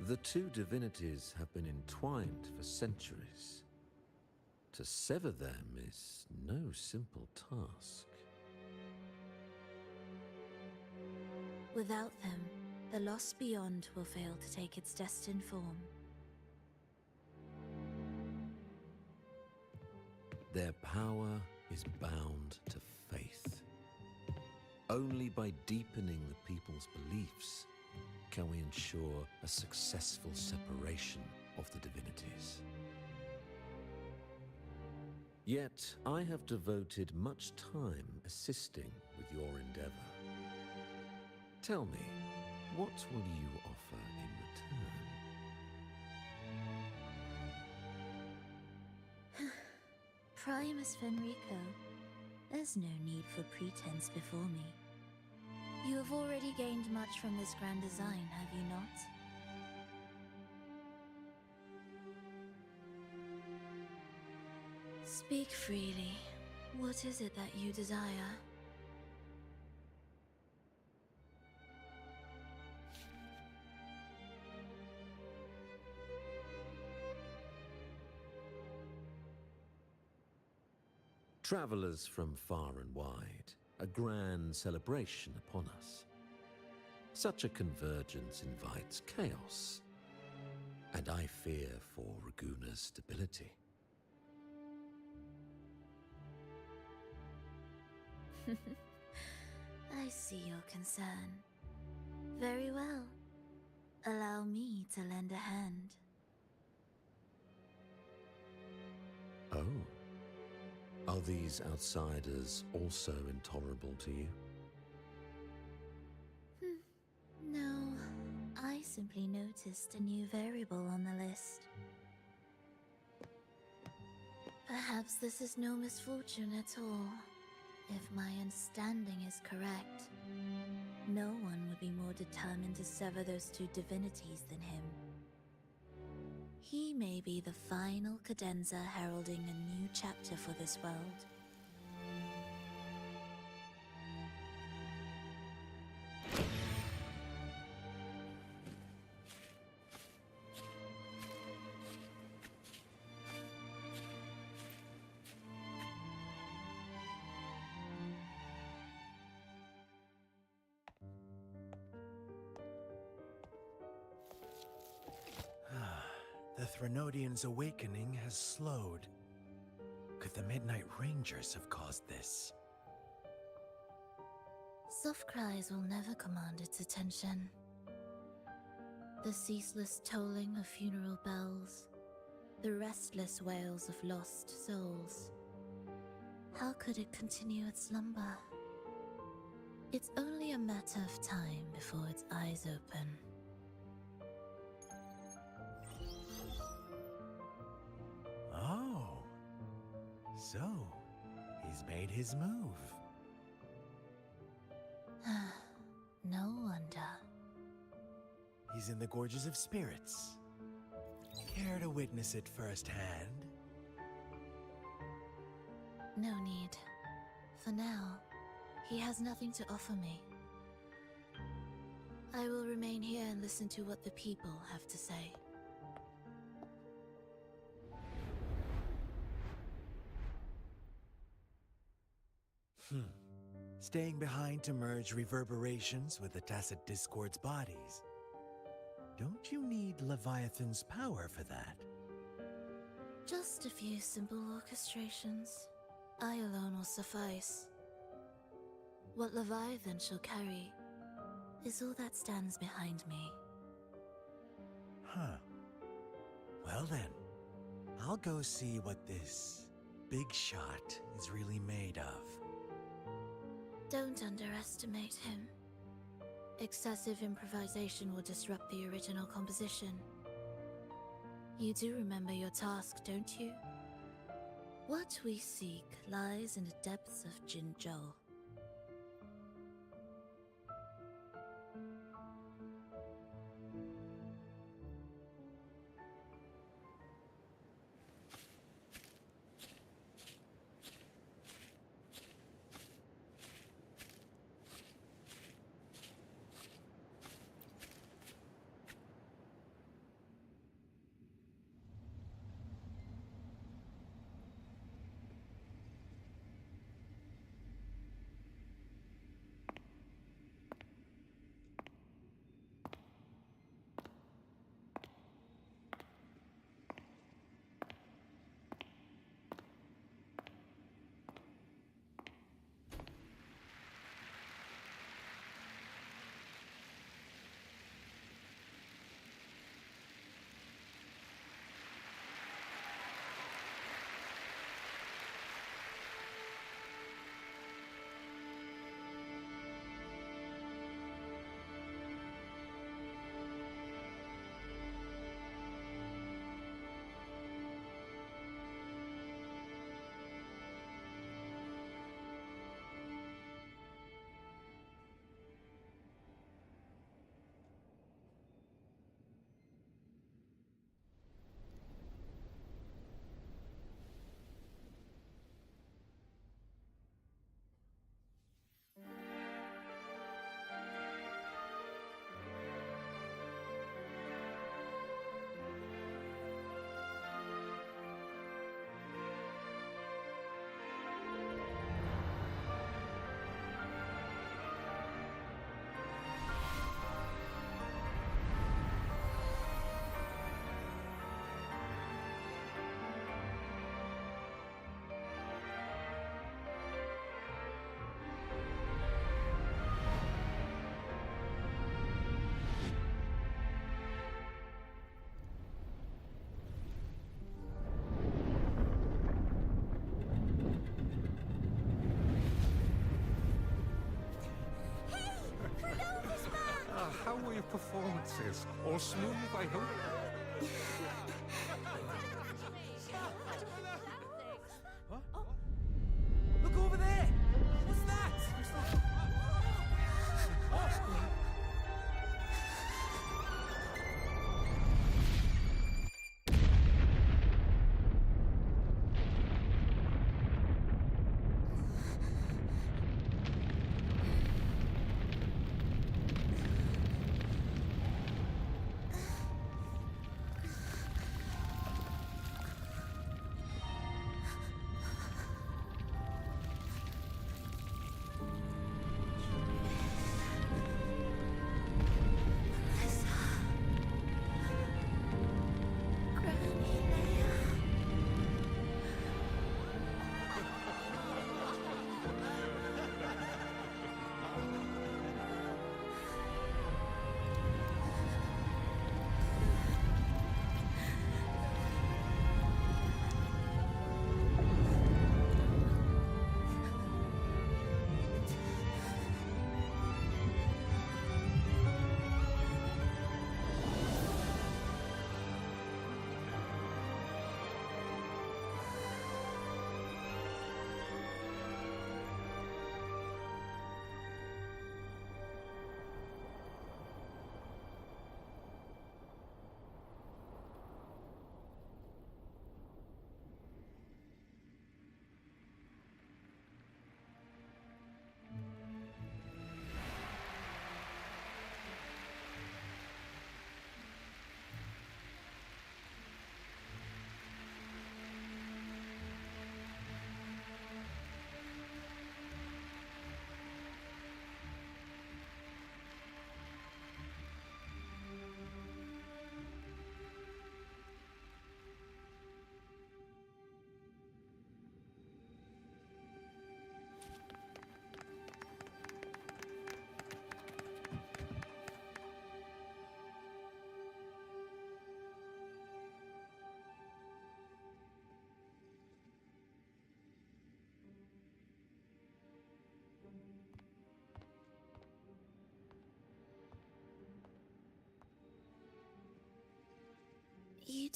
Speaker 7: The two divinities have been entwined for centuries. To sever them is no simple task.
Speaker 4: Without them, the lost beyond will fail to take its destined form.
Speaker 7: Their power is bound to faith. Only by deepening the people's beliefs can we ensure a successful separation of the divinities. Yet, I have devoted much time assisting with your endeavor. Tell me, what will you offer in return?
Speaker 4: Primus Fenrico, there's no need for pretense before me. You have already gained much from this grand design, have you not? Speak freely. What is it that you desire?
Speaker 7: Travelers from far and wide, a grand celebration upon us. Such a convergence invites chaos, and I fear for Raguna's stability.
Speaker 4: I see your concern. Very well. Allow me to lend a hand.
Speaker 7: Oh. Are these outsiders also intolerable to you?
Speaker 4: No, I simply noticed a new variable on the list. Perhaps this is no misfortune at all. If my understanding is correct, no one would be more determined to sever those two divinities than him. He may be the final cadenza heralding a new chapter for this world.
Speaker 1: The Threnodians' awakening has slowed. Could the Midnight Rangers have caused this?
Speaker 4: Soft cries will never command its attention. The ceaseless tolling of funeral bells, the restless wails of lost souls. How could it continue its slumber? It's only a matter of time before its eyes open.
Speaker 1: Oh. So, he's made his move.
Speaker 4: No wonder.
Speaker 1: He's in the Gorges of Spirits. Care to witness it firsthand?
Speaker 4: No need. For now, he has nothing to offer me. I will remain here and listen to what the people have to say.
Speaker 1: Staying behind to merge reverberations with the Tacit Discord's bodies. Don't you need Leviathan's power for that?
Speaker 4: Just a few simple orchestrations. I alone will suffice. What Leviathan shall carry is all that stands behind me.
Speaker 1: Huh. Well then, I'll go see what this big shot is really made of.
Speaker 4: Don't underestimate him. Excessive improvisation will disrupt the original composition. You do remember your task, don't you? What we seek lies in the depths of Jinzhou.
Speaker 8: How were your performances? All smooth, I hope?
Speaker 11: Look over there! What's that?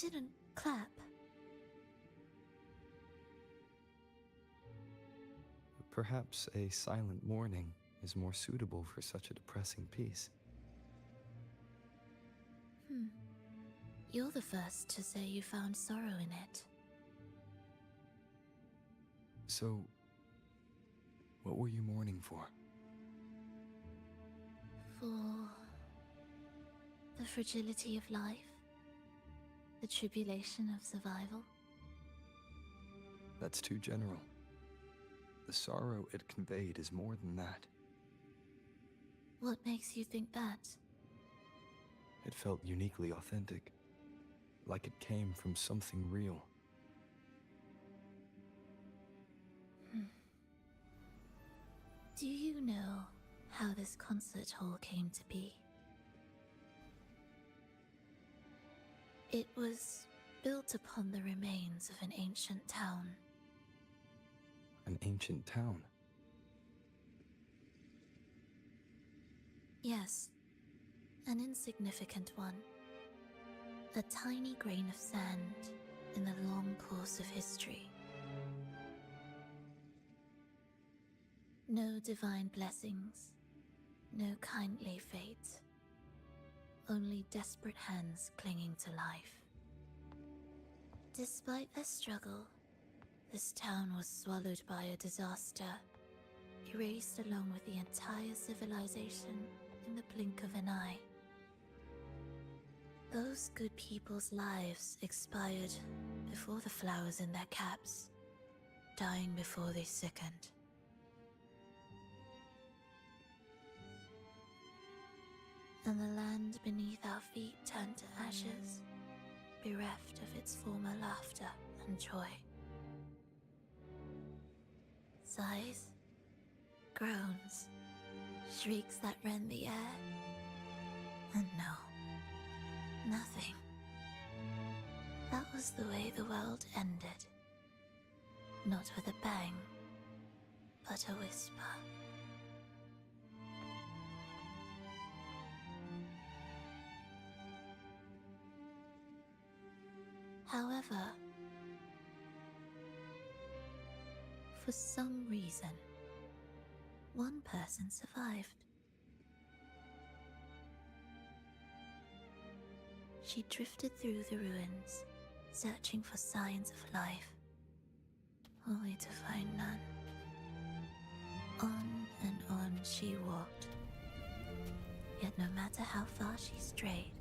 Speaker 4: You didn't clap.
Speaker 3: Perhaps a silent mourning is more suitable for such a depressing piece.
Speaker 4: You're the first to say you found sorrow in it.
Speaker 3: So, what were you mourning for?
Speaker 4: For the fragility of life, the tribulation of survival.
Speaker 3: That's too general. The sorrow it conveyed is more than that.
Speaker 4: What makes you think that?
Speaker 3: It felt uniquely authentic, like it came from something real.
Speaker 4: Do you know how this concert hall came to be? It was built upon the remains of an ancient town.
Speaker 3: An ancient town?
Speaker 4: Yes, an insignificant one. A tiny grain of sand in the long course of history. No divine blessings, no kindly fate. Only desperate hands clinging to life. Despite their struggle, this town was swallowed by a disaster, erased along with the entire civilization in the blink of an eye. Those good people's lives expired before the flowers in their caps, dying before they sickened. And the land beneath our feet turned to ashes, bereft of its former laughter and joy. Sighs, groans, shrieks that rend the air, and no, nothing. That was the way the world ended. Not with a bang, but a whisper. However, for some reason, one person survived. She drifted through the ruins, searching for signs of life, only to find none. On and on she walked, yet no matter how far she strayed,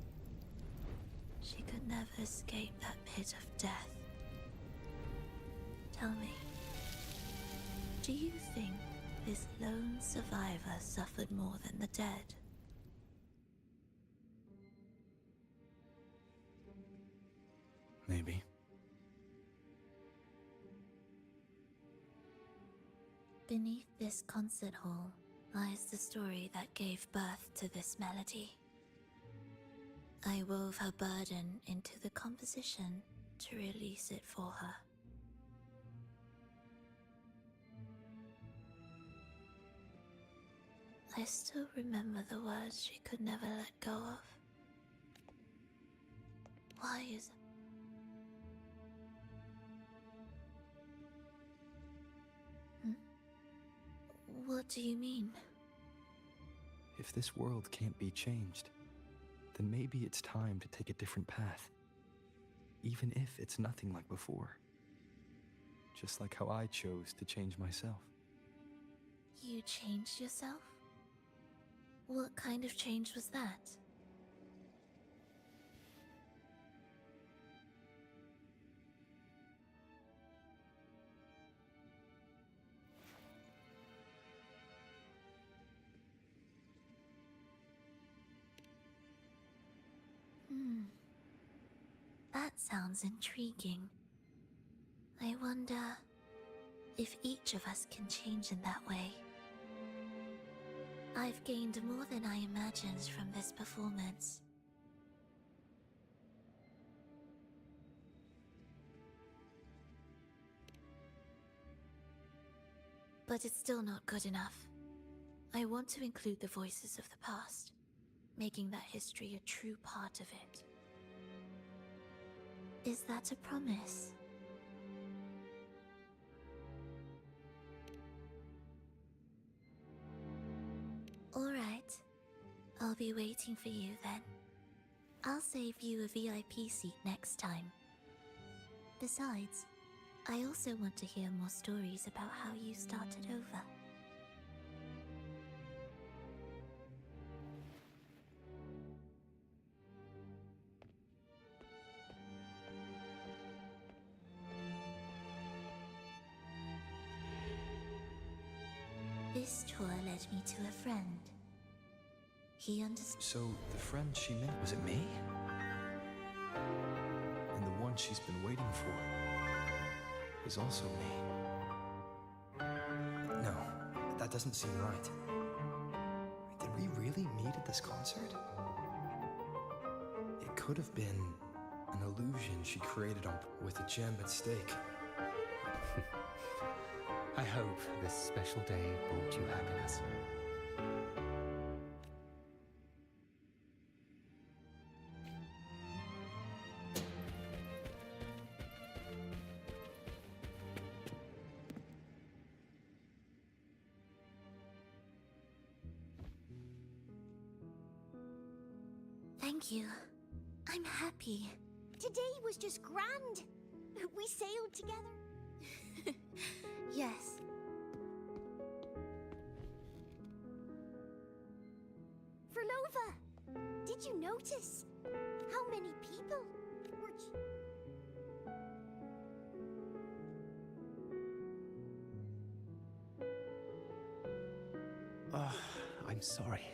Speaker 4: she could never escape that pit of death. Tell me, do you think this lone survivor suffered more than the dead?
Speaker 3: Maybe.
Speaker 4: Beneath this concert hall lies the story that gave birth to this melody. I wove her burden into the composition to release it for her. I still remember the words she could never let go of. Why is it? What do you mean?
Speaker 3: If this world can't be changed, then maybe it's time to take a different path. Even if it's nothing like before. Just like how I chose to change myself.
Speaker 4: You changed yourself? What kind of change was that? That sounds intriguing. I wonder if each of us can change in that way. I've gained more than I imagined from this performance. But it's still not good enough. I want to include the voices of the past, making that history a true part of it. Is that a promise? Alright. I'll be waiting for you then. I'll save you a VIP seat next time. Besides, I also want to hear more stories about how you started over. This tour led me to a friend. He understood.
Speaker 3: So, the friend she met, was it me? And the one she's been waiting for is also me. No, that doesn't seem right. Did we really meet at this concert? It could have been an illusion she created with a gem at stake.
Speaker 15: I hope this special day brought you happiness.
Speaker 4: Thank you. I'm happy.
Speaker 2: Today was just grand. We sailed together.
Speaker 4: Yes.
Speaker 2: Verlova, did you notice how many people were...
Speaker 15: I'm sorry,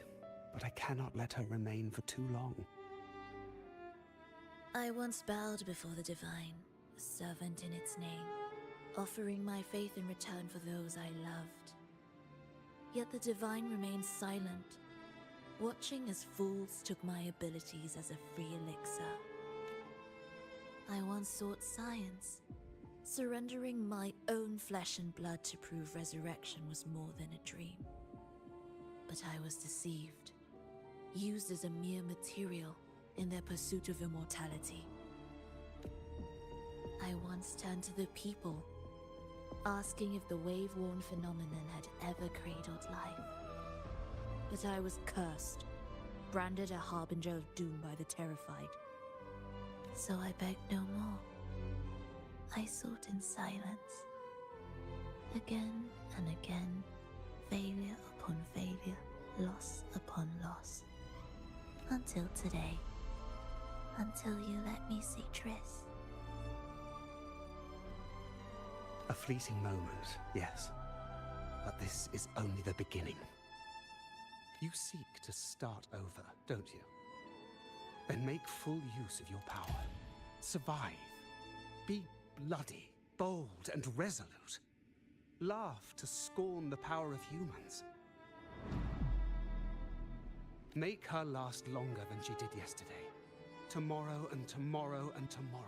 Speaker 15: but I cannot let her remain for too long.
Speaker 4: I once bowed before the Divine, a servant in its name, offering my faith in return for those I loved. Yet the Divine remained silent, watching as fools took my abilities as a free elixir. I once sought science, surrendering my own flesh and blood to prove resurrection was more than a dream. But I was deceived, used as a mere material in their pursuit of immortality. I once turned to the people, asking if the wave-worn phenomenon had ever cradled life. But I was cursed, branded a harbinger of doom by the terrified. So I begged no more. I sought in silence. Again and again, failure upon failure, loss upon loss. Until today. Until you let me see Triss.
Speaker 15: A fleeting moment, yes. But this is only the beginning. You seek to start over, don't you? Then make full use of your power. Survive. Be bloody, bold, and resolute. Laugh to scorn the power of humans. Make her last longer than she did yesterday. Tomorrow and tomorrow and tomorrow.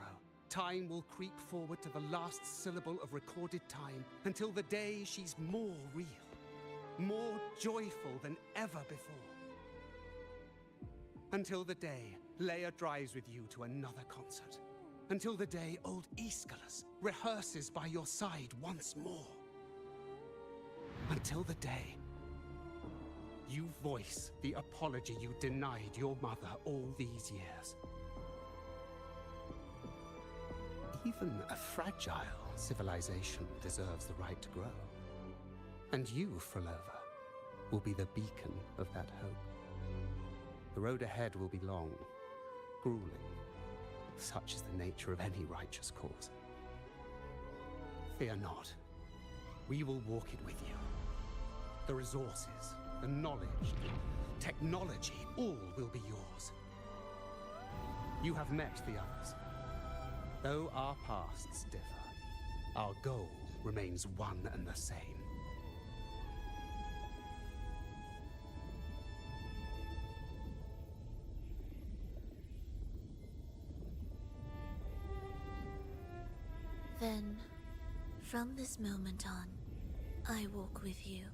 Speaker 15: Time will creep forward to the last syllable of recorded time until the day she's more real, more joyful than ever before. Until the day Leia drives with you to another concert. Until the day old Aeschylus rehearses by your side once more. Until the day you voice the apology you denied your mother all these years. Even a fragile civilization deserves the right to grow. And you, Frolova, will be the beacon of that hope. The road ahead will be long, grueling. Such is the nature of any righteous cause. Fear not. We will walk it with you. The resources, the knowledge, technology, all will be yours. You have met the others. Though our pasts differ, our goal remains one and the same.
Speaker 4: Then, from this moment on, I walk with you.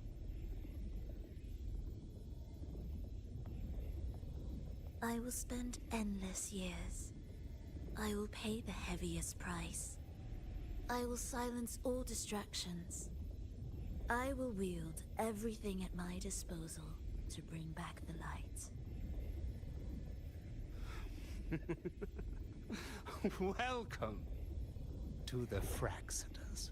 Speaker 4: I will spend endless years I will pay the heaviest price. I will silence all distractions. I will wield everything at my disposal to bring back the light.
Speaker 15: Welcome to the Fraxiters.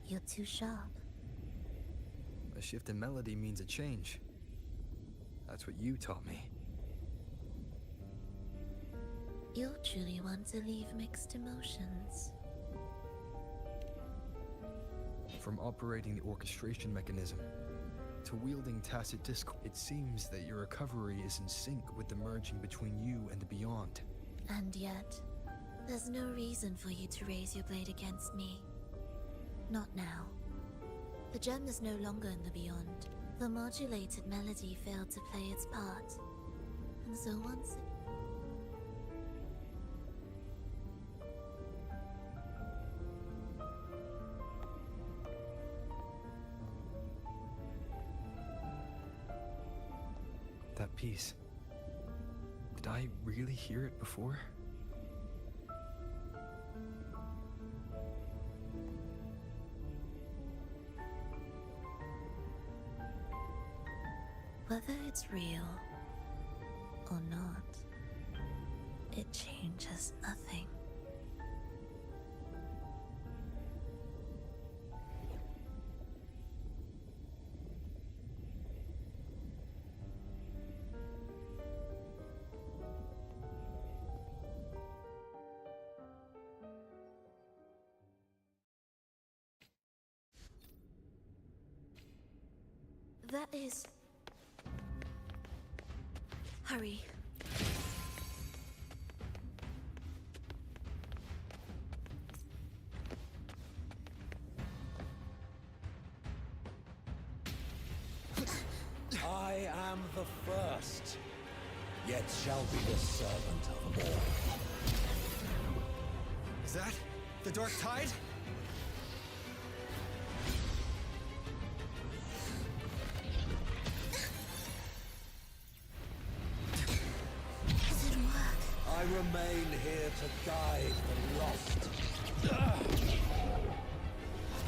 Speaker 4: You're too sharp.
Speaker 3: A shift in melody means a change. That's what you taught me.
Speaker 4: You'll truly want to leave mixed emotions.
Speaker 3: From operating the orchestration mechanism to wielding tacit discord, it seems that your recovery is in sync with the merging between you and the beyond.
Speaker 4: And yet, there's no reason for you to raise your blade against me. Not now. The gem is no longer in the beyond. The modulated melody failed to play its part. And so once
Speaker 3: That piece. Did I really hear it before?
Speaker 4: whether it's real or not, it changes nothing. That is... Hurry.
Speaker 7: I am the first, yet shall be the servant of all.
Speaker 3: Is that the Dark Tide?
Speaker 7: I remain here to guide the lost.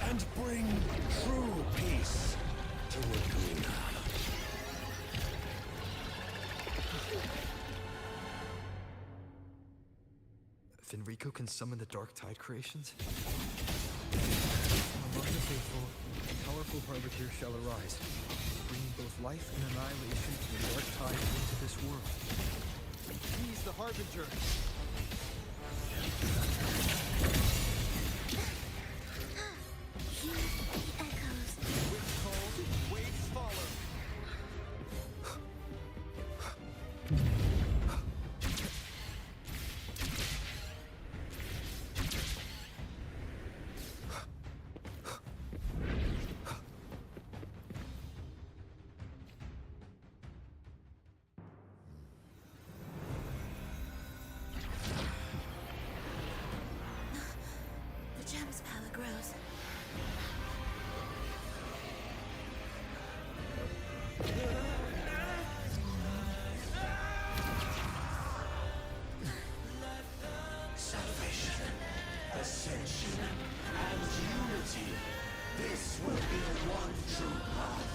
Speaker 7: And bring true peace to Wuwa.
Speaker 3: Fenrico can summon the Dark Tide creations? Among the faithful, a powerful harbinger shall arise, bringing both life and annihilation to the Dark Tide into this world. He's the harbinger!
Speaker 2: Hear the echoes.
Speaker 3: Winds called, waves follow.
Speaker 4: The gem's power grows.
Speaker 20: Salvation, ascension, and unity. This will be the one true path.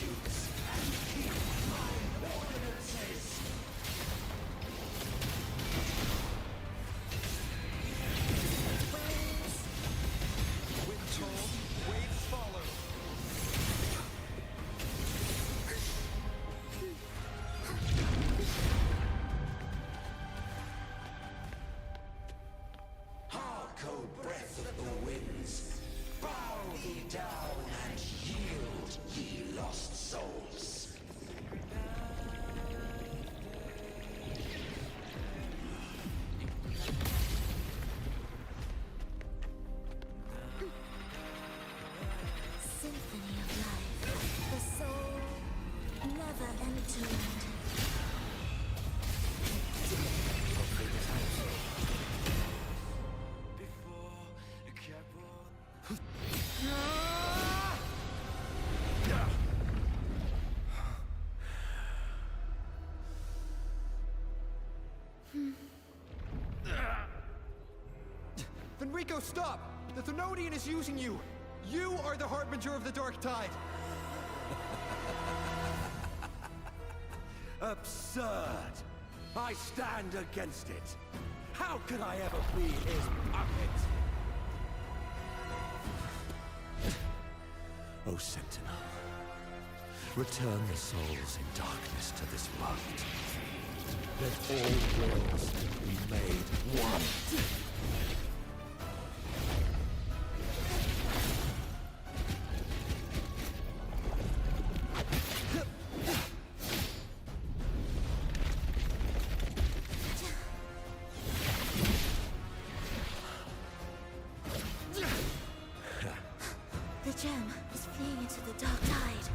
Speaker 20: statutes and keep my ordinances.
Speaker 3: Wind told, waves follow.
Speaker 20: Hark, O breath of the winds, bow thee down and yield, ye lost souls.
Speaker 2: Symphony of life, the soul never entombed.
Speaker 3: Fenrico, stop! The Thenodian is using you! You are the harbinger of the Dark Tide!
Speaker 20: Absurd! I stand against it. How could I ever be his puppet? O Sentinel, return the souls in darkness to this world. Let all wills be made one.
Speaker 2: The gem is fleeing into the dark tide.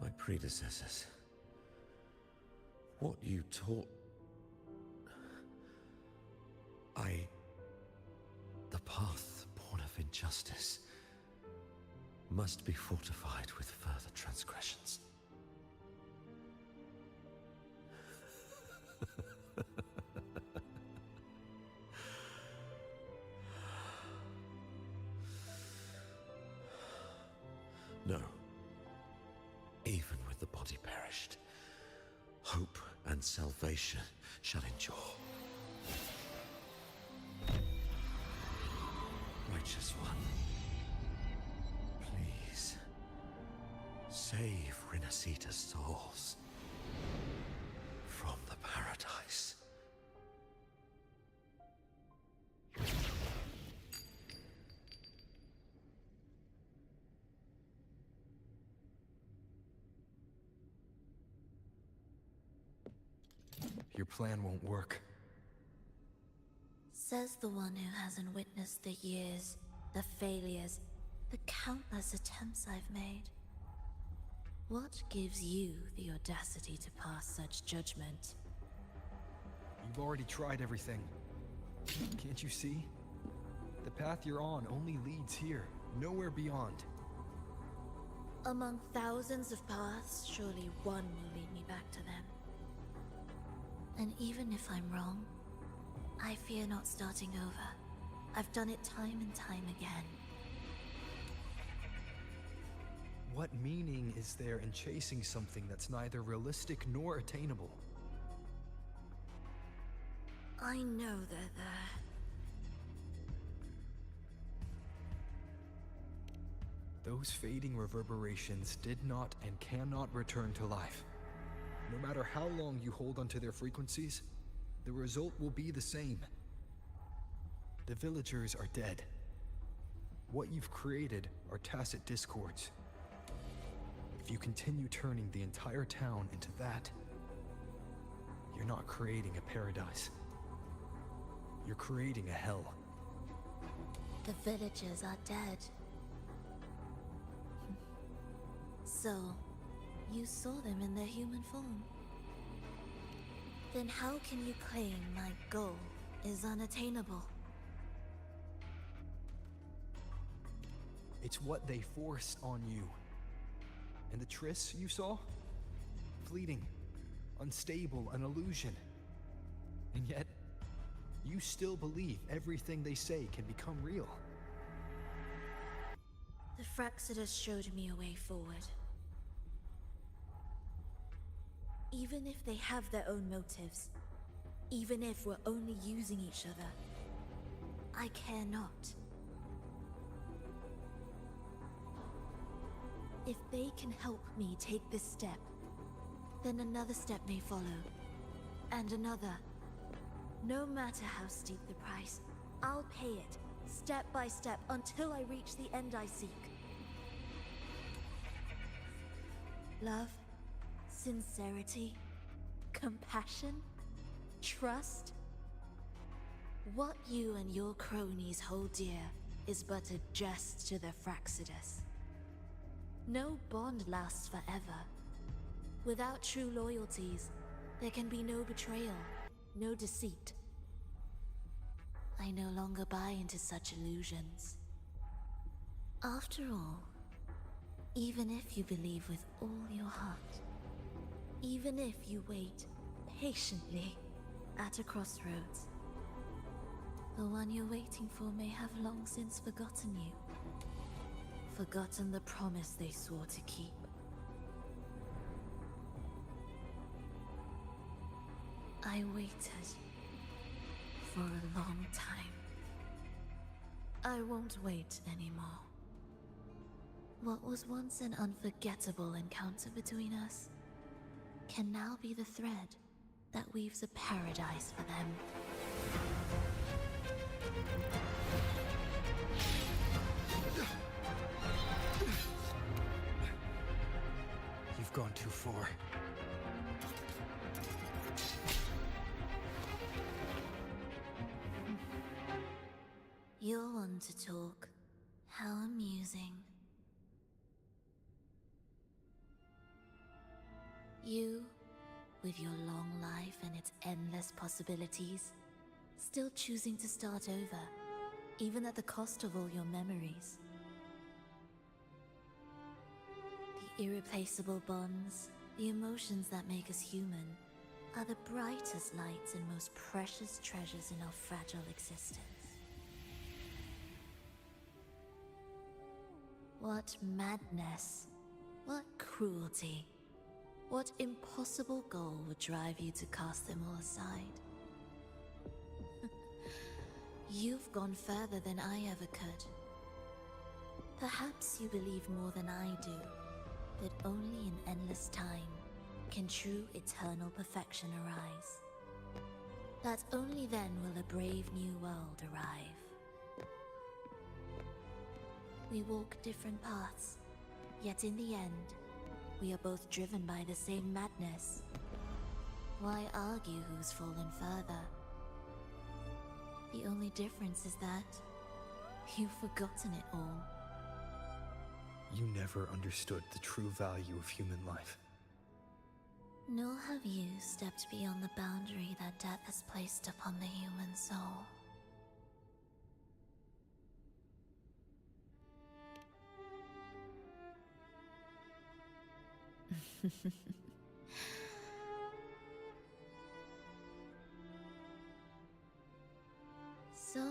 Speaker 7: My predecessors. What you taught... The path born of injustice must be fortified with further transgressions. No. Even with the body perished, hope and salvation shall endure. Righteous One, please save Renacita's souls from the paradise.
Speaker 3: Your plan won't work.
Speaker 4: Says the one who hasn't witnessed the years, the failures, the countless attempts I've made. What gives you the audacity to pass such judgment?
Speaker 3: You've already tried everything. Can't you see? The path you're on only leads here, nowhere beyond.
Speaker 4: Among thousands of paths, surely one will lead me back to them. And even if I'm wrong, I fear not starting over. I've done it time and time again.
Speaker 3: What meaning is there in chasing something that's neither realistic nor attainable?
Speaker 4: I know they're there.
Speaker 3: Those fading reverberations did not and cannot return to life. No matter how long you hold onto their frequencies, the result will be the same. The villagers are dead. What you've created are tacit discords. If you continue turning the entire town into that, you're not creating a paradise. You're creating a hell.
Speaker 4: The villagers are dead. So, you saw them in their human form. Then how can you claim my goal is unattainable?
Speaker 3: It's what they forced on you. And the Triss you saw? Fleeting, unstable, an illusion. And yet, you still believe everything they say can become real.
Speaker 4: The Fraxidus showed me a way forward. Even if they have their own motives, even if we're only using each other, I care not. If they can help me take this step, then another step may follow, and another. No matter how steep the price, I'll pay it, step by step, until I reach the end I seek. Love, sincerity, compassion, trust. What you and your cronies hold dear is but a jest to the Fraxidus. No bond lasts forever. Without true loyalties, there can be no betrayal, no deceit. I no longer buy into such illusions. After all, even if you believe with all your heart, even if you wait patiently at a crossroads, the one you're waiting for may have long since forgotten you. Forgotten the promise they swore to keep. I waited for a long time. I won't wait anymore. What was once an unforgettable encounter between us can now be the thread that weaves a paradise for them.
Speaker 15: You've gone too far.
Speaker 4: You're one to talk. How amusing. You, with your long life and its endless possibilities, still choosing to start over, even at the cost of all your memories. The irreplaceable bonds, the emotions that make us human, are the brightest lights and most precious treasures in our fragile existence. What madness, what cruelty, what impossible goal would drive you to cast them all aside? You've gone further than I ever could. Perhaps you believe more than I do, that only in endless time can true eternal perfection arise. That only then will a brave new world arrive. We walk different paths, yet in the end, we are both driven by the same madness. Why argue who's fallen further? The only difference is that you've forgotten it all.
Speaker 3: You never understood the true value of human life.
Speaker 4: Nor have you stepped beyond the boundary that death has placed upon the human soul. So,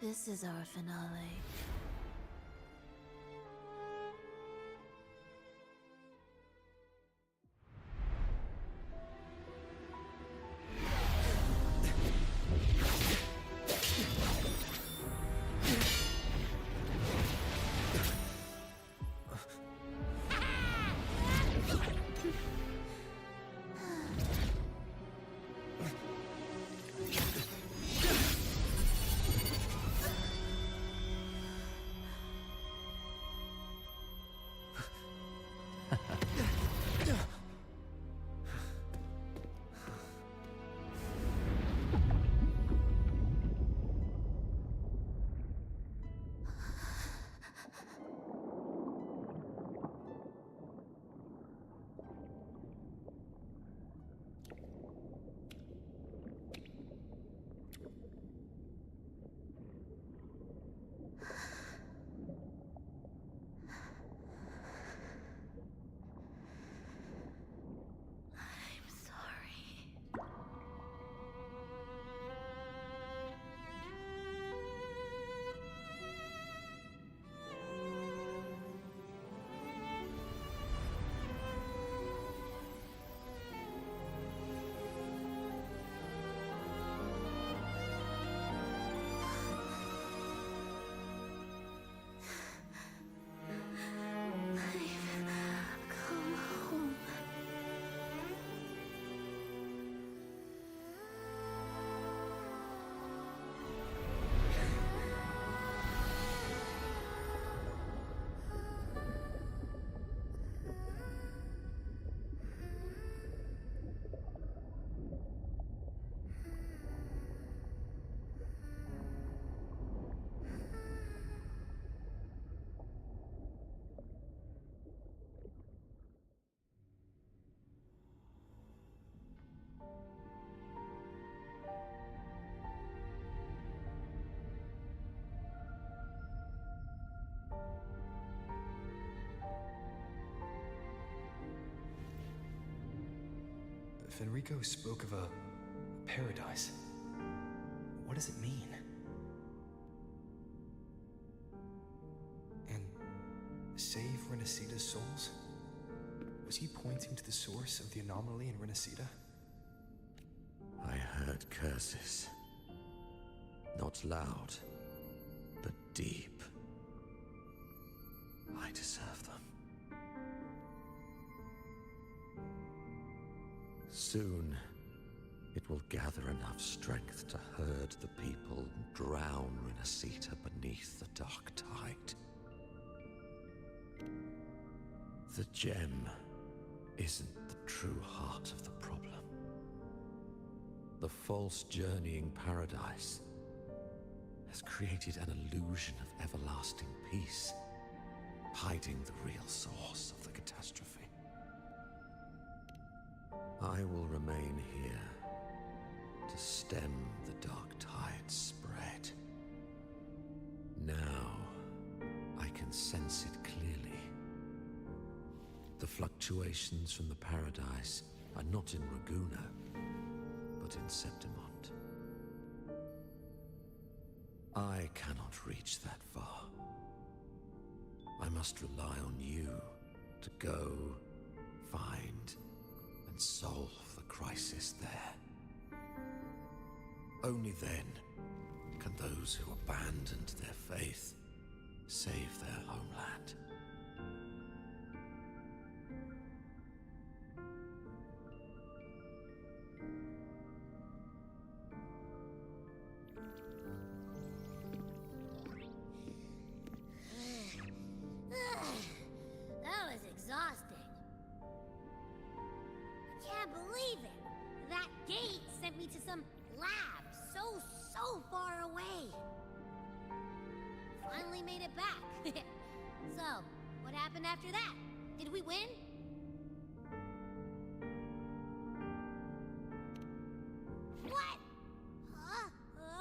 Speaker 4: this is our finale.
Speaker 3: Fenrico spoke of a paradise. What does it mean? And save Renacita's souls? Was he pointing to the source of the anomaly in Renacita?
Speaker 20: I heard curses. Not loud, but deep. I deserve them. Soon, it will gather enough strength to herd the people and drown Renacita beneath the dark tide. The gem isn't the true heart of the problem. The false journeying paradise has created an illusion of everlasting peace, hiding the real source of the catastrophe. I will remain here to stem the dark tide's spread. Now, I can sense it clearly. The fluctuations from the paradise are not in Raguno, but in Septimont. I cannot reach that far. I must rely on you to go, find, and solve the crisis there. Only then can those who abandoned their faith save their homeland.
Speaker 2: That was exhausting. I can't believe it. That gate sent me to some lab so far away. Finally made it back. So, what happened after that? Did we win? What? Huh?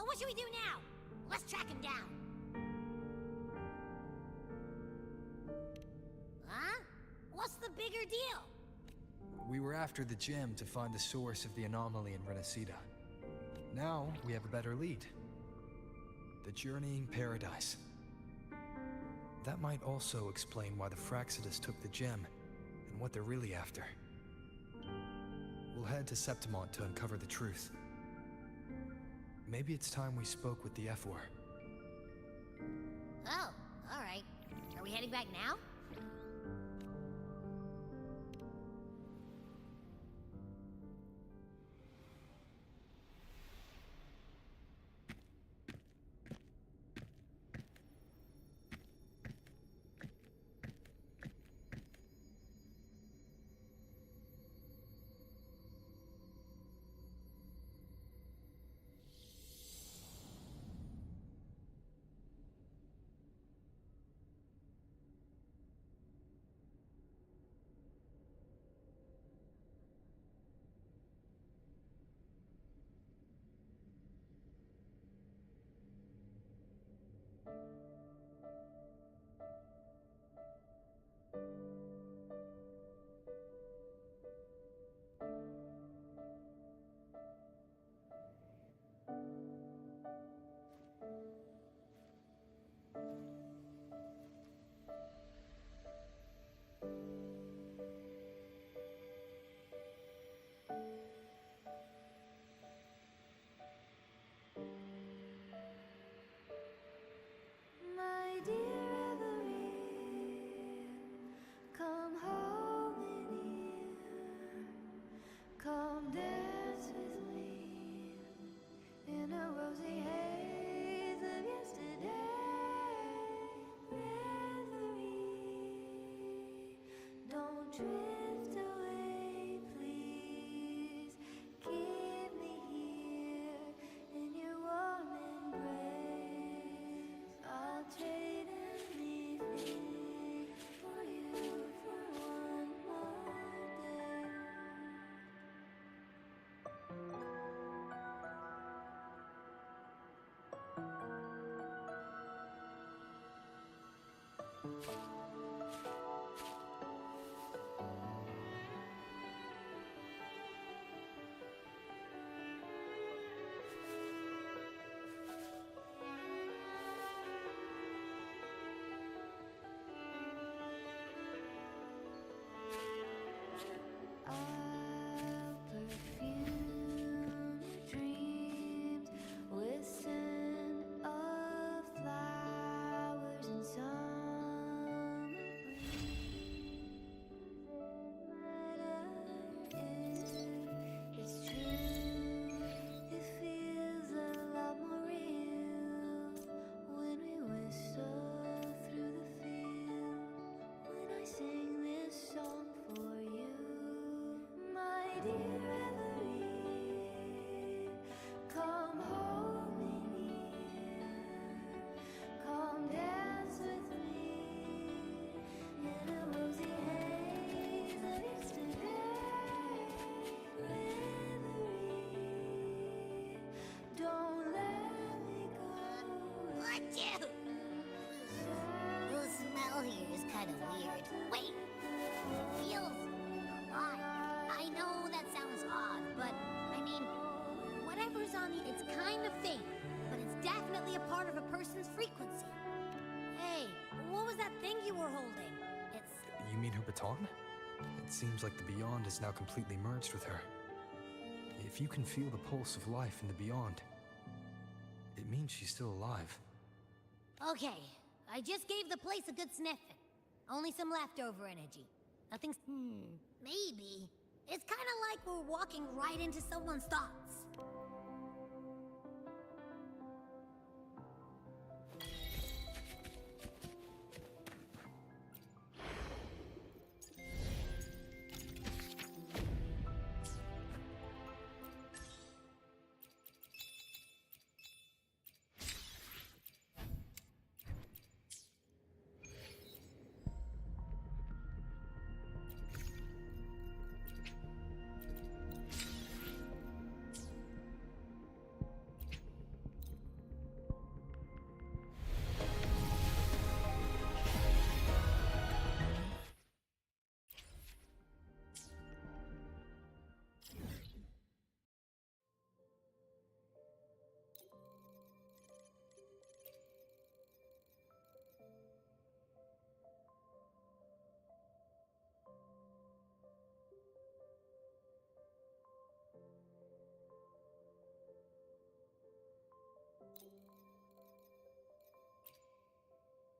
Speaker 2: What should we do now? Let's track him down. Huh? What's the bigger deal?
Speaker 3: We were after the gem to find the source of the anomaly in Renacita. Now, we have a better lead. The journeying paradise. That might also explain why the Fraxidus took the gem, and what they're really after. We'll head to Septimont to uncover the truth. Maybe it's time we spoke with the F-War.
Speaker 2: Oh, alright. Are we heading back now?
Speaker 6: My dear Evelyn, come home in here. Come dance with me in a rosy haze of yesterday. Reverie, don't drift away, please. Keep me here in your warm embrace. I'll trade anything for you for one more day.
Speaker 2: Wait! It feels alive. I know that sounds odd, but I mean, whatever's on the... It's kind of faint, but it's definitely a part of a person's frequency. Hey, what was that thing you were holding? It's...
Speaker 3: You mean her baton? It seems like the Beyond is now completely merged with her. If you can feel the pulse of life in the Beyond, it means she's still alive.
Speaker 2: Okay, I just gave the place a good sniffing. Only some leftover energy. Nothing's... maybe. It's kind of like we're walking right into someone's thoughts.